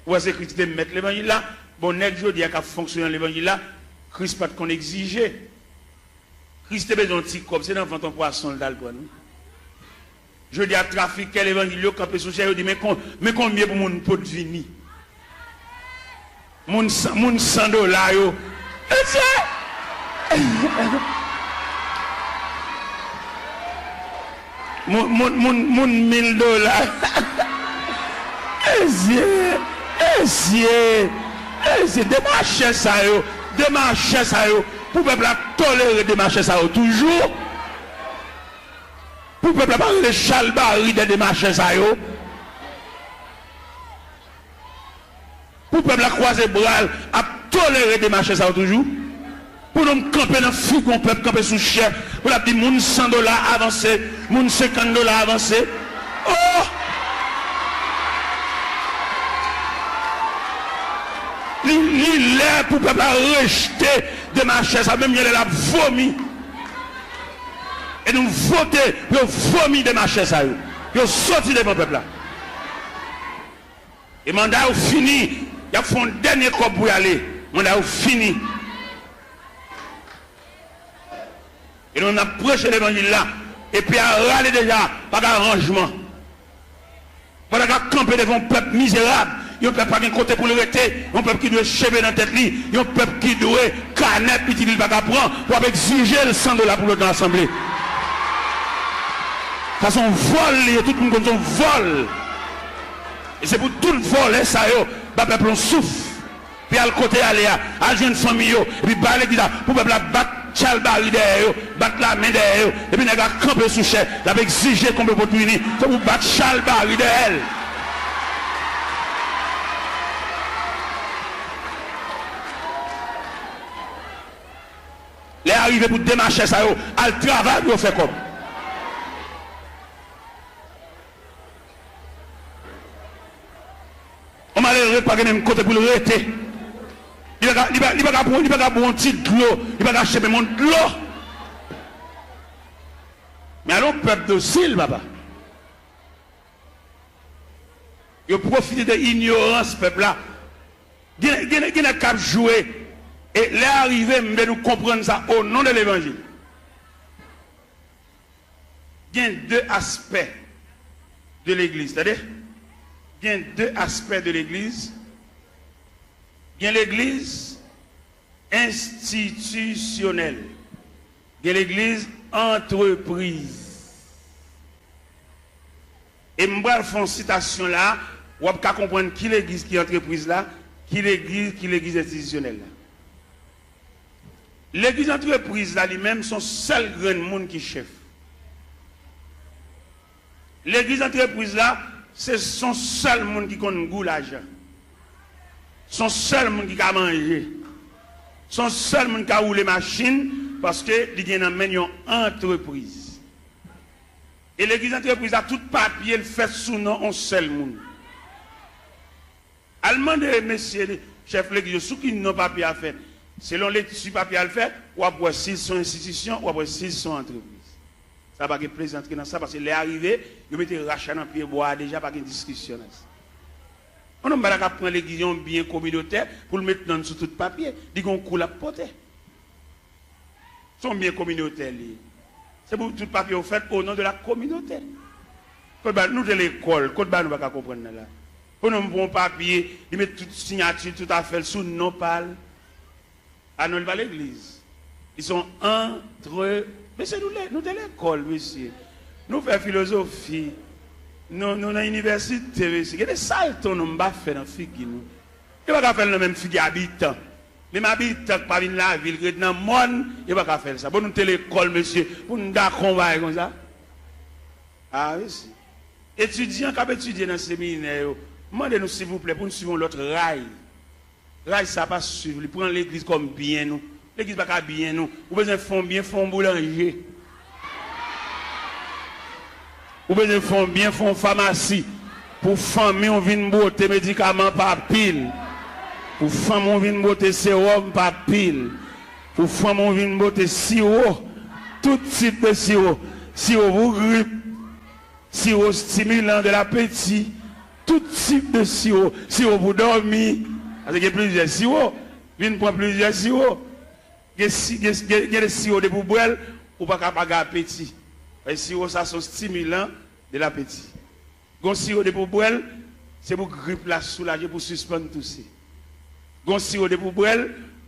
Ou est-ce que Christ te mettre l'évangile là? Bon, nèg je dis à fonctionner l'évangile là, Christ pas qu'on exigeait. Christ a besoin de petit comme c'est dans ton poisson d'alcool. Je dis à trafiquer l'évangile quand peut sous cher, dit mais combien pour mon pot de vini? Mon $100 yo. Mon $1000. C'est démarcher ça yo, démarcher ça yo. Pour peuple tolérer démarcher ça yo toujours. Pour peuple pas le chalbari de démarcher ça yo. Pour peuple croiser bras à tolérer démarcher ça yo toujours. Pour nous camper dans figon peuple camper sous chef. Pour la dire moun $100 avancé, moun $50 avancé. Oh! Il est pour peuple rejeter de marcher ça, même il a vomi. Et nous voter, il a vomi de marcher ça. Il a sorti de mon peuple là. Et mandat est fini. Il a fait un dernier corps pour y aller. Mandat est fini. Et nous avons prêché l'évangile là. Et puis à râler déjà, pas d'arrangement. Pas de camper devant un peuple misérable. Il y a un peuple qui n'a pas côté pour le rester. Il y a un peuple qui doit chever dans la tête. Il y a un peuple qui doit canette, puis il va prendre pour exiger le $100 pour l'autre assemblée. Ça c'est un vol, tout le monde comme un vol. Et c'est pour tout le vol, ça, le peuple on souffre. Puis à le côté, aller à jeune famille, et puis par l'église, pour le peuple battre chalbari derrière, battre la main derrière, et puis il a campé sous chef, il a exigé qu'on peut pour unir, c'est pour battre chalbari derrière. Les arrivés pour démarcher ça, à le travail, vous fait comme. On m'a l'air pas de même côté pour le rester. Il va pas prendre un petit de l'eau, il va pas acheter mon de l'eau. Mais alors, peuple docile, papa. Il profite de l'ignorance, peuple là. Il n'a qu'à jouer. Et les arrivés, nous comprendre ça au nom de l'évangile. Il y a deux aspects de l'église. C'est-à-dire, il y a deux aspects de l'église. Il y a l'église institutionnelle. Il y a l'église entreprise. Et je vais faire une citation là, vous pouvez comprendre qui l'église qui est entreprise là, qui l'église institutionnelle là. L'église entreprise là lui-même son seul grand monde qui chef. L'église entreprise là, c'est son seul monde qui connaît goût l'argent. Son seul monde qui a mangé. Son seul monde qui a roulé machine parce que il y a une entreprise. Et l'église entreprise a tout papier le fait sous nom un seul monde. Allemand de messieurs chef l'église sous qui n'ont papier à faire. Selon les papiers à le faire, ou après s'ils sont institutions, ou après s'ils sont entreprises. Ça va pas plaisanter dans ça parce que les arrivés, ils mettent rachat dans pied bois déjà pas de discussion. On n'a pas prendre l'église bien communautaire pour le mettre dans sous tout papier, dit qu'on coule à porter. Sont bien communautaires. C'est pour tout papier au fait au nom de la communauté. Nous de l'école, quand nous ne pas comprendre là. Pour nous prendre un papier, ils mettent toute signature, tout à fait sous non parle. Ah non, pas l'église. Ils sont entre. Mais c'est nous l'école, monsieur. Nous faisons philosophie. Nous dans l'université, monsieur. Il y a des saltons nous pas faire dans la figue. Nous ne pas faire le même figue habitant. Même habitant qui parle de la ville, qui est dans le monde, il ne pas faire ça. Pour nous l'école, monsieur. Pour nous d'accord comme ça. Ah oui, si. Étudiants qui étudié dans le séminaire, demandez-nous s'il vous plaît pour nous suivre l'autre rail. Rail, ça pas suivre. Il prend l'église comme bien nous. L'église pas bien nous. Vous besoin de fond bien, fond boulanger. Vous besoin de fond bien, fond pharmacie. Pour famille, on vient botter médicaments par pile. Pour femme, on vient botter sérum par pile. Pour femme, on vient botter sirop. Tout type de sirop. Sirop pour grippe. Sirop stimulant de l'appétit, tout type de sirop, sirop pour dormir, parce qu'il y a plusieurs sirops, viens prendre plusieurs sirops, il y a des sirops de pour boire, ou pas capable d'appétit. Les sirops, ça sont stimulants de l'appétit. Les sirops de pour boire, c'est pour grippe la soulager, pour suspendre tout ça. Les sirops de pour boire,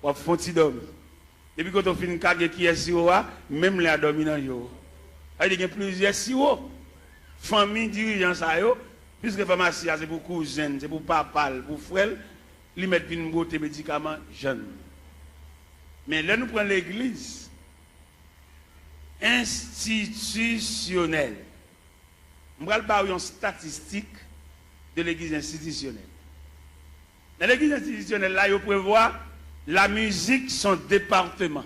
pour faire un petit dormir. Depuis quand on fait une carte qui est sirop, même les dormir dans le jour. Il y a plusieurs sirops. Famille dirigeant ça yo, puisque pharmacie c'est pour cousine, c'est pour papa, pour frère, ils mettent une beauté médicaments jeunes. Mais là nous prenons l'église institutionnelle. On va parler une statistique de l'église institutionnelle. Dans l'église institutionnelle là, il prévoit la musique son département.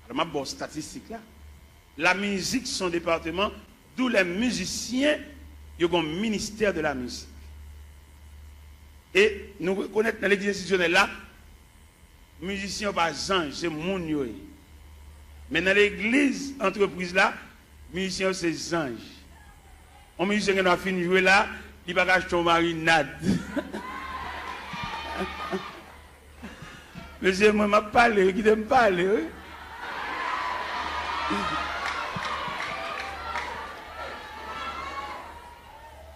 Alors ma bonne statistique là. La musique son département. Tous les musiciens, ils ont un ministère de la musique. Et nous reconnaissons dans l'église institutionnelle là, musiciens pas ange, c'est mon yoy. Mais dans l'église entreprise là, musiciens c'est ange. Un musicien qui a fini de jouer là, il va acheter une marinade. Monsieur, moi, je parle, qui me parle.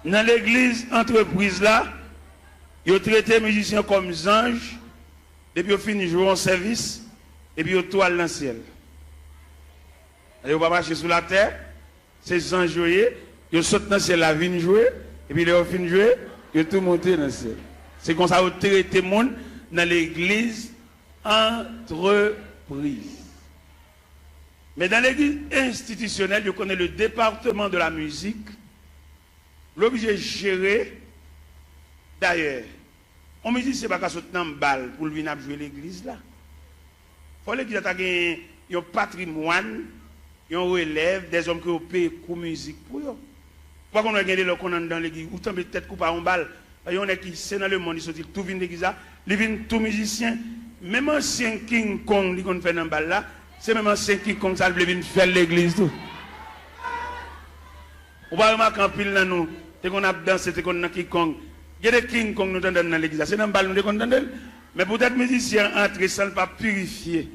Dans l'église entreprise là, ils traitent les musiciens comme des anges, depuis qu'ils finissent de jouer en service, et puis ils toilent dans le ciel. Ils ne vont pas marcher sous la terre, ces anges joués, ils sautent dans le ciel, la vigne jouer, et puis ils finissent de jouer, ils tout monter dans le ciel. C'est comme ça qu'ils traitent les gens dans l'église entreprise. Mais dans l'église institutionnelle, ils connaissent le département de la musique. L'objet de gérer, d'ailleurs, on me dit que ce n'est pas qu'à sauter dans une balle pour venir jouer l'église là. Il faut l'église ait un patrimoine, un relève, des hommes qui ont payé pour musique pour eux. Pourquoi on a gagné le qu'on dans l'église, ou tomber peut-être coup par une balle, il y en a qui sont dans le monde, ils sont tout vient l'église là, ils viennent tout musiciens, même ancien King Kong qui fait dans une balle là, c'est même ancien King Kong ça vient faire l'église tout. On va remarquer en pile dans nous. C'est qu'on a dansé, c'est qu'on a King Kong. Il y a des King Kong nous entendons dans l'église. C'est dans le ballon qu'on entend. Mais peut-être musiciens entrent sans ne pas purifier,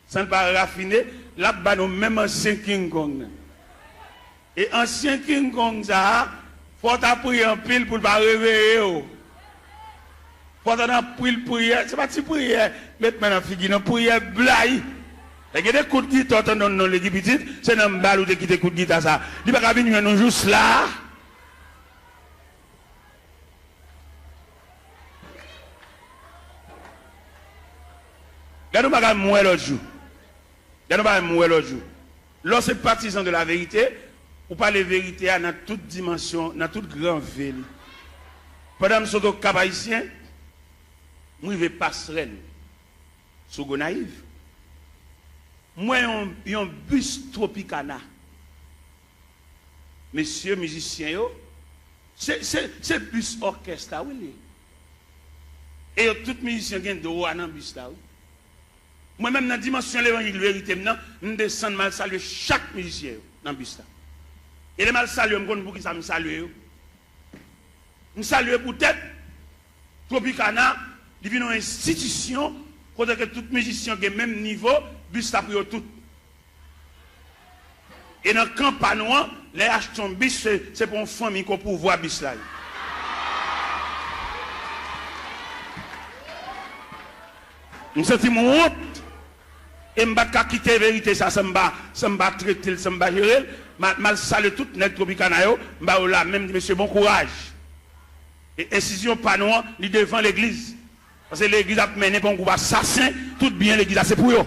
sans ne pas raffiner, là-bas nous même ancien King Kong. Et ancien King Kong, ça, faut prier en pile pour ne pas réveiller. Faut en prier, c'est pas une prière, mettre maintenant figure, une prière blague. Il y a des coups de guitare dans l'équipe, c'est dans le ballon qui te coups de guitare ça. Il ne va pas venir nous juste là. Regardez-nous pas mourir l'autre jour. Regardez-nous pas mourir l'autre jour. Lorsque partisan de la vérité, ou pas la vérité dans toute dimension, dans toute grande ville. Pendant que je suis au Cap Haïtien, je vais passerelle sous Gonaïve. Moi, j'ai un bus Tropicana. Messieurs musiciens, c'est bus orchestre, oui. Et tous les musiciens qui ont droit dans le bus là. Moi-même, dans la dimension de l'évangile, vérité, je descends mal saluer chaque musicien dans le bus là. Et les mal saluer, je ne sais pas qui ça me salue. Je salue peut-être Tropicana, il vient une institution, pour que tous les musiciens qui ont le même niveau, bus là pour tout. Et dans le campagne, les achetons bus, c'est pour une famille qu'on peut voir bus là. Je sens mon honte. Et je ne vais pas quitter la vérité, ça ne va pas traiter, ça ne va pas gérer. Je salue tout le Tropicana, je vais là, même monsieur, bon courage. Et incision pas non, il devant l'église. Parce que l'église a mené pour un groupe assassin, tout bien l'église c'est pour eux.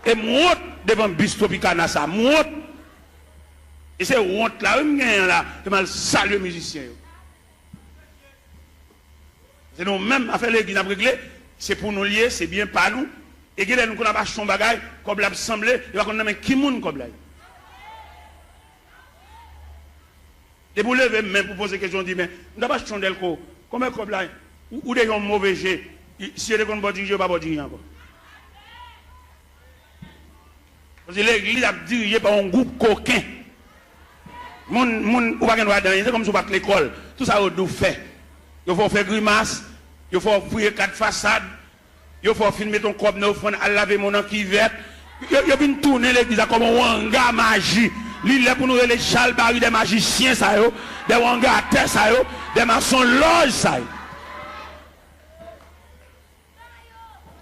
Et moi, devant bus Tropicana, ça, moi. Et c'est honte là, je vais saluer les musiciens. C'est nous-mêmes, à faire l'église à régler, c'est pour nous lier, c'est bien pas nous. Et que nous avons acheté un bagage, comme l'a semblé, il va qu'on ait qui moun comme là. Et vous levez même pour poser question, dit, mais nous avons acheté un delco, comment comme là, ou des gens mauvais jets, si vous avez dirigé, pas diriger encore. Parce que l'église a dirigé par un groupe coquin. Moun ou pas qu'on c'est comme si vous battez l'école. Tout ça, vous fait. Il faut faire grimace, il faut fouiller 4 façades, il faut filmer ton corps neuf, à laver mon an qui vert. Il vient tourner l'église comme un wanga magie. L'île est pour nous les chalbari des magiciens, ça yo, des wanga à terre, ça yo, des maçons loges, ça yo.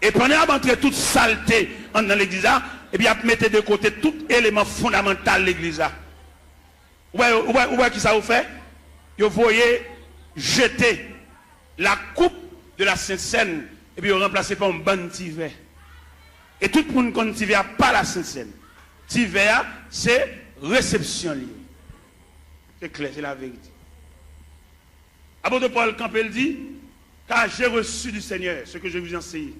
Et pendant d'entrer toute saleté dans l'église, et puis vous mettez de côté tout élément fondamental de l'église. Ouais, qui ça vous fait? Vous voyez jeter la coupe de la Sainte Seine et puis vous remplacez par un bon tiver. Et tout le monde connaît tiver pas la Sainte Seine. Tiver, c'est réception liée. C'est clair, c'est la vérité. Apôtre Paul Campbell dit, car j'ai reçu du Seigneur ce que je vous enseigne.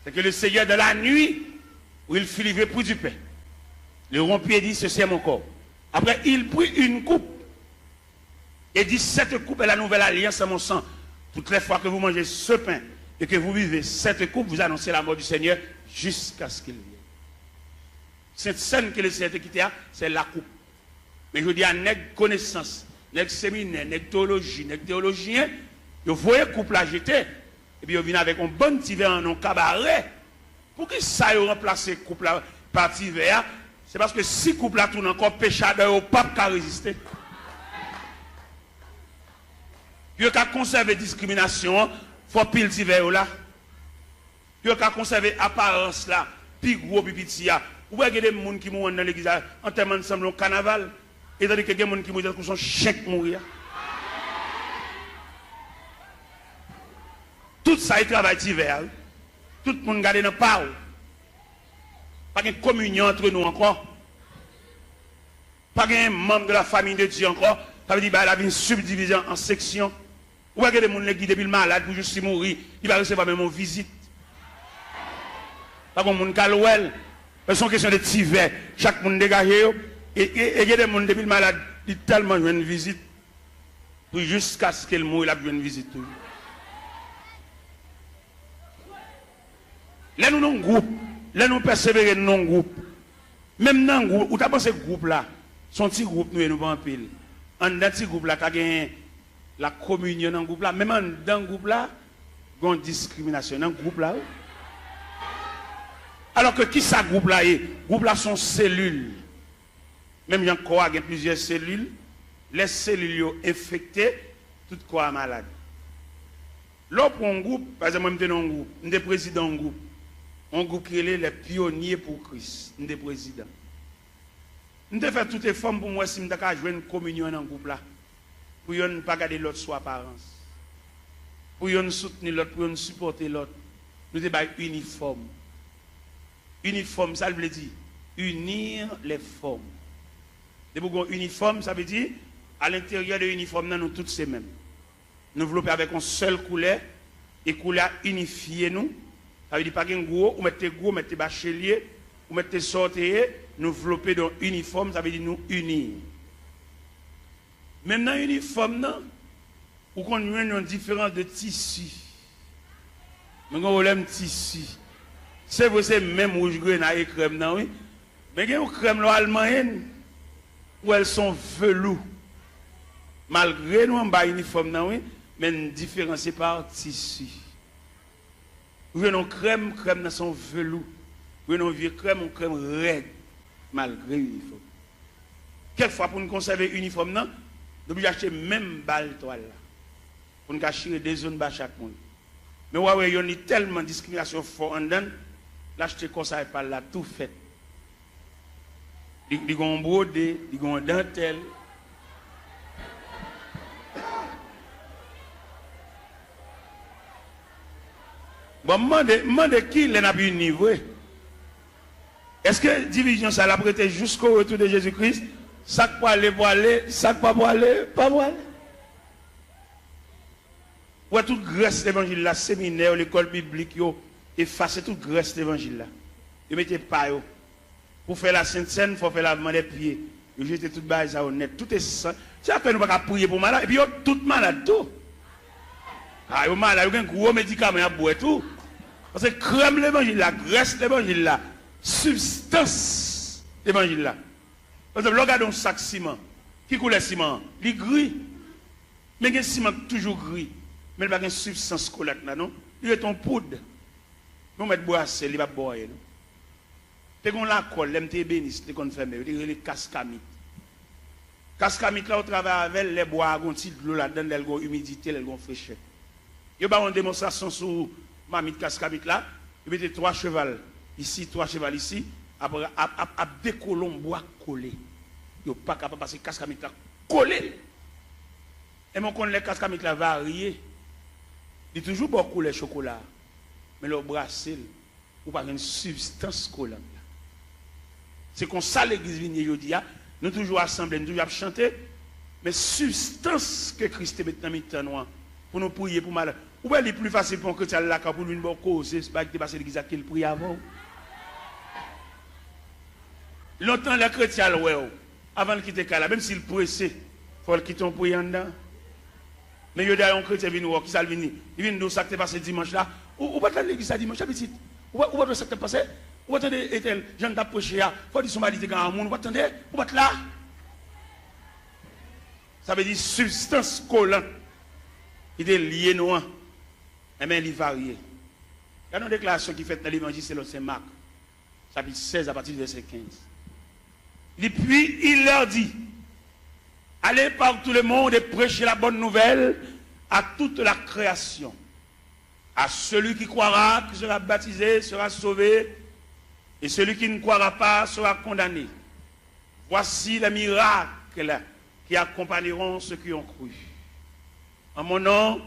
C'est que le Seigneur de la nuit, où il fut livré pour du pain, le rompit et dit, ceci est mon corps. Après, il prit une coupe et dit, cette coupe est la nouvelle alliance à mon sang. Toutes les fois que vous mangez ce pain et que vous vivez cette coupe, vous annoncez la mort du Seigneur jusqu'à ce qu'il vienne. Cette scène que le Seigneur quitté, c'est la coupe. Mais je dis à nègre connaissance, nègre séminaire, nègre théologie, nègre théologien, vous voyez coupe la jeter, et puis vous venez avec un bon petit verre en cabaret. Pour qui ça a remplacé coupe la par petit verre? C'est parce que si coupe la tourne encore péchadeur au pape qui a résisté. Puis qu'à conserver discrimination, faut pile petit verre là. Puis qu'à conserver apparence là, puis gros pipitia. Ou bien il y a des gens qui mourent dans l'église en termes ensemble au carnaval, et tandis que il y a des gens qui mourent dans son chèque mourir. Tout ça, il travaille hiver. Tout le monde garde dans le parole. Pas de communion entre nous encore. Pas de membre de la famille de Dieu encore. Ça veut dire qu'il y a une subdivision en sections. Ou bien il y a des gens qui depuis le malade pour juste mourir, il va recevoir même une visite. Pas comme mon calouel. C'est une question de tiver. Chaque monde dégagé. Et il y a des gens depuis le malade, ils tellement une visite. Pour jusqu'à ce qu'il meure, il a une visite. Là, nous sommes un groupe. Là, nous persévérons dans un groupe. Même dans un groupe, où tu as pensé ce groupe-là, son petit groupe, nous sommes en pile. En dans ce groupe-là, tu as gagné la communion dans le groupe-là. Même dans le groupe-là, il y a une discrimination dans le groupe-là. Alors que qui ça groupe-là est? Groupe-là sont cellules. Même il y a plusieurs cellules. Les cellules sont infectées, tout quoi malade. Là, pour un groupe, par exemple, moi, je suis dans un groupe, je suis président d'un groupe. Un groupe qui est les pionniers pour Christ. Je suis président. Je vais faire toutes les formes pour moi si je vais jouer une communion dans un groupe là. Pour ne pas garder l'autre sous apparence. Pour ne soutenir l'autre, pour ne supporter l'autre. Nous devons être uniformes. Uniforme, ça veut dire unir les formes. Et pour uniforme, ça veut dire à l'intérieur de l'uniforme, nous tous ces mêmes. Nous développer avec une seule couleur et couleur unifiée nous. Ça veut dire pas qu'un gros, ou mettez bachelier, ou mettez sortez, nous développer dans uniforme, ça veut dire nous unir. Même dans l'uniforme, ou qu'on a une différence de tissu. Mais on a un tissu. C'est vous, c'est même rouge grenade et crème, non, oui. Mais il y a une crème allemande où elles sont velours. Malgré nous, on a un uniforme, non, oui, mais une différence par tissu. Vous avez une crème dans son velours. Vous avez une vieux crème raide, malgré l'uniforme. Quelquefois, pour nous conserver l'uniforme, nous devons acheter même balle toile. pour nous cacher des zones bas chaque monde. Mais ouais, il y a tellement de discrimination fort en dedans, l'acheter comme ça et pas là, tout fait. Ils ont brodé, ils ont dentelle. Bon, demande qui n'a pas eu niveau. Est-ce que division ça l'a prêté jusqu'au retour de Jésus-Christ? Ça pour aller, ça pas pour aller, pas pour aller. Ouais, toute grâce l'évangile là, séminaire, l'école biblique, effacer toute grâce l'évangile là. Ils mettez pas yo. Pour faire la Sainte Seine, il faut faire lavement des pieds. Ils jettent tout bas ça honnête. Tout est sain. C'est à peine nous pas prier pour malade. Et puis yo tout malade tout. Ah, yo malade, yo un gros médicament à boire tout. Parce que crème l'évangile là, graisse l'évangile là, substance l'évangile là. Par exemple, regardez un sac ciment. Qui coule le ciment? Il est gris. Mais le ciment toujours gris. Mais il n'y a pas de substance collate là, non? Il est en poudre. Nous mettons boisser, il va boire. T'es qu'on la colle, l'MT bénis, t'es qu'on ferme, t'es les cascamites. Cascamites là, on travaille avec les bois, on tire de l'eau là-dedans, elles ont humidité, elles ont fraîcheur. Il y a une démonstration sur mamite cascamite là, il mettait 3 chevals ici, 3 chevals ici, après, à des colons bois collés. Il n'y a pas capable de passer cascamite là collé. Et mon connaît les cascamites là variés. Il y a toujours beaucoup de chocolat. Mais le brassel, ou pas une substance collante. C'est comme ça l'église vient nous toujours assemblés, nous toujours chanter, mais substance que Christ met dans le temps pour nous prier pour mal. Ou bien il est plus facile pour un chrétien là pour lui une cause, c'est pas que passer l'église qu'il prie avant. Longtemps les chrétiens avant de quitter Kala, même s'il pressé, il faut le quitter en priant dedans. Mais il y a un chrétien qui vient qui ça vient, il vient nous ça qui passé dimanche là. Ou pas l'église à dimanche petit. Ou pas ça qui passé. Ou attendez, Etel, Jean d'approcher, faut dire son mari de grand monde, ou attendez, ou pas là. Ça veut dire substance collante. Il est lié noir. Mais il varie. Il y a une déclaration qui fait dans l'évangile selon Saint Marc, chapitre 16 à partir du verset 15. Et puis il leur dit, allez par tout le monde et prêchez la bonne nouvelle à toute la création. À celui qui croira, qui sera baptisé, sera sauvé. Et celui qui ne croira pas sera condamné. Voici les miracles qui accompagneront ceux qui ont cru. En mon nom,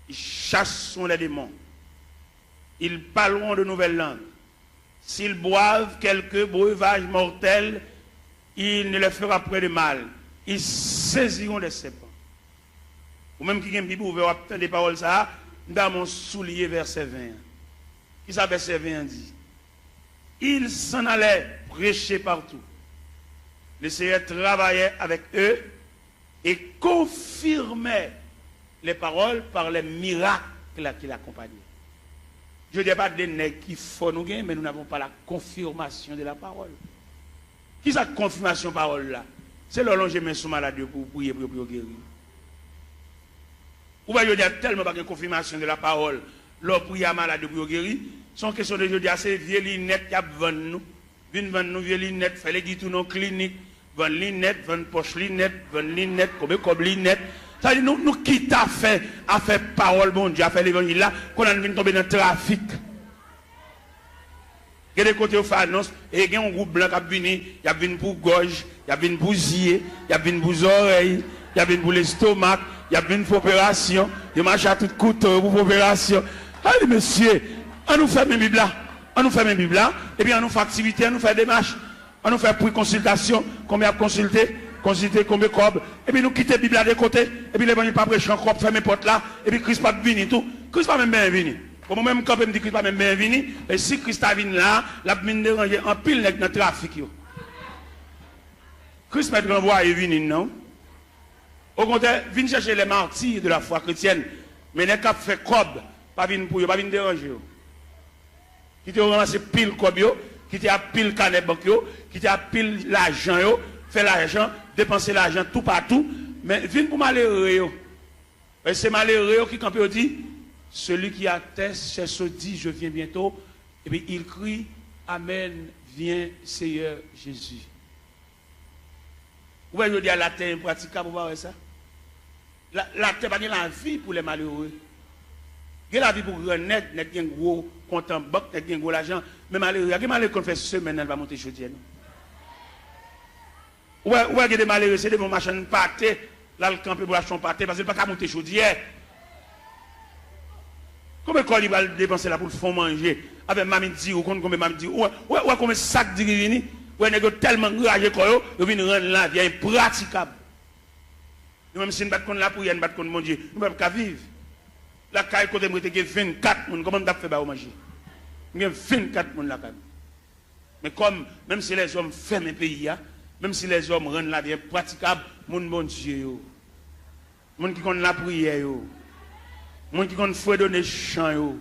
ils chasseront les démons. Ils parleront de nouvelles langues. S'ils boivent quelques breuvages mortels, il ne leur fera point de mal. Ils saisiront des serpents. Ou même qui a une Bible ouverte, des paroles ça, dans mon soulier verset 20. Qui ça verset 20 dit? Ils s'en allaient prêcher partout. Le Seigneur travaillait avec eux et confirmait les paroles par les miracles qui l'accompagnaient. Je ne dis pas des nègres qui font nous gagner, mais nous n'avons pas la confirmation de la parole. Qui est cette confirmation de la parole là? C'est le long je mets sous malade pour prier pour guérir. Ou bien je dis tellement pas de confirmation de la parole, leur prière malade pour guérir. Son question de jeudi, c'est vieux lunettes qui vendent nous. Viens vendre nous vieux lunettes, fait les guitous non cliniques, vendre lunettes, vendre poche lunettes, vendre lunettes, comme lunettes. Ça dit nous qui t'a fait parole bon Dieu, a fait l'évangile là, qu'on a venu tomber dans le trafic. Il y a des côtés où fait annonce, et il y a un groupe blanc qui a venu, il y a venu pour gorge, il y a venu pour zier, il y a venu pour oreilles, il y a venu pour l'estomac, il y a venu pour opération, il marche à tout couteau pour opération. Allez monsieur, on nous fait mes Bibles là, on nous fait mes Bibles là, et puis on nous fait activité, on nous fait démarche, on nous fait pour consultation, combien à consulter combien de cob, et puis nous quitter la Bible là de côté, et puis les gens pas prêcher encore, fermer porte là, et puis Christ pas venu tout. Christ pas même bien venu. Pour moi-même, quand je me dis Christ pas même bien venu, et si Christ a venu là, la mine déranger en pile dans le trafic. Christ m'a renvoyé venu, non? Au contraire, vient chercher les martyrs de la foi chrétienne, mais les cap fait cob, pas venir pour eux, pas venir déranger. Qui te ramassé pile cob, qui te a pile canet banque, qui te a pile l'argent, fait l'argent, dépenser l'argent tout partout, mais viens pour malheureux. Et c'est malheureux qui quand dit, celui qui atteste, c'est ce dit, je viens bientôt, et puis il crie, Amen, viens Seigneur Jésus. Vous voyez, je dis à la terre impraticable, vous voyez ça? La terre pas la vie pour les malheureux. Il y a la vie pour les net, net qui gros compte en banque, net qui gros l'argent. Mais malheureux, il y a des malheureux qu'on fait semaine, elle va monter chaudière. Ouais, il y a des malheureux, c'est des bons machins pâté, là le camp pour acheter un pâté, parce qu'il ne peut pas monter chaudière. Combien de il va dépenser là pour le fond manger? Avec mamie dit, ou combien mamie dit, ouais, combien de sacs de riz, ouais, il y a tellement de rage, il vient rendre la vie impraticable. Même si nous ne battons la prière, nous ne battons mon Dieu, nous ne pouvons pas vivre. La caille côté moi, il y a 24 personnes, comment on a fait pour manger? Il y a 24 personnes là. Mais comme, même si les hommes ferment un pays, même si les hommes rendent la vie praticable, mon bon Dieu, mon qui connaît la prière, mon qui connaît fouet donner chant,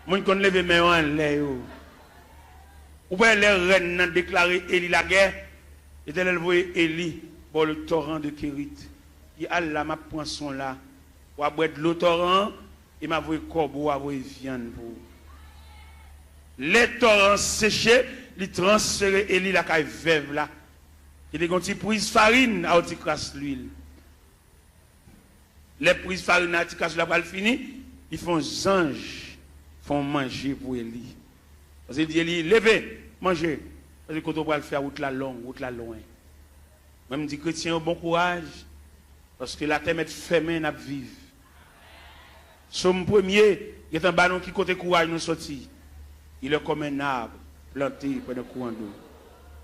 mon qui connaît lever main en l'air. Ou bien les reines ont déclaré Élie la guerre, et elle voyait Élie pour le torrent de Kérit. Il a là ma poisson là, ou à boire de l'eau torrent, et m'a voulu corbeau, à voulu viande pour. Les torrents séchés, ils transféré Élie la caille veuve là. Il y a des prises farine à crasse l'huile. Les prises farine à crasse la balle fini, ils font anges, font manger pour Élie. Parce qu'il dit Élie, levez, mangez. Parce que quand on va le faire route la longue, loin. Même dit chrétien, bon courage. Parce que la terre est fermée, n'a vivre. Somme premier, il y a un ballon qui côté courage nous sorti. Il est comme un arbre planté près d'un courant d'eau.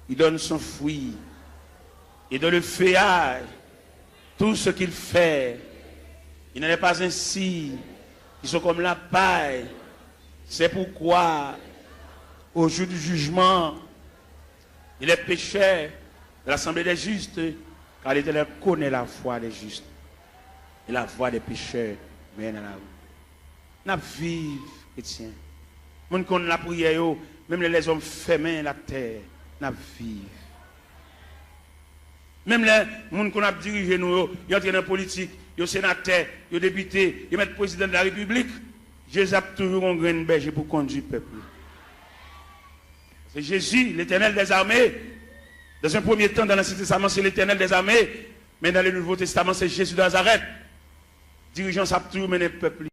Il donne son fruit. Et dans le feuillage, tout ce qu'il fait, il n'en est pas ainsi. Ils sont comme la paille. C'est pourquoi, au jour du jugement, il est pécheur de l'assemblée des justes, car l'Éternel connaît la foi des justes. Et la voix des pécheurs mène à la route. N'a vive, chrétien. Moun qu'on la prière, même les hommes fermés la terre, n'a vive. Même les gens qu'on a dirigé nous, ils entrent dans la politique, ils sont sénateurs, ils sont députés, ils mettent président de la République. Jésus a toujours un grain de berger pour conduire le peuple. C'est Jésus, l'Éternel des armées. Dans un premier temps, dans l'Ancien Testament, c'est l'Éternel des armées. Mais dans le Nouveau Testament, c'est Jésus de Nazareth. Dirigeant, ça a toujours mené le peuple.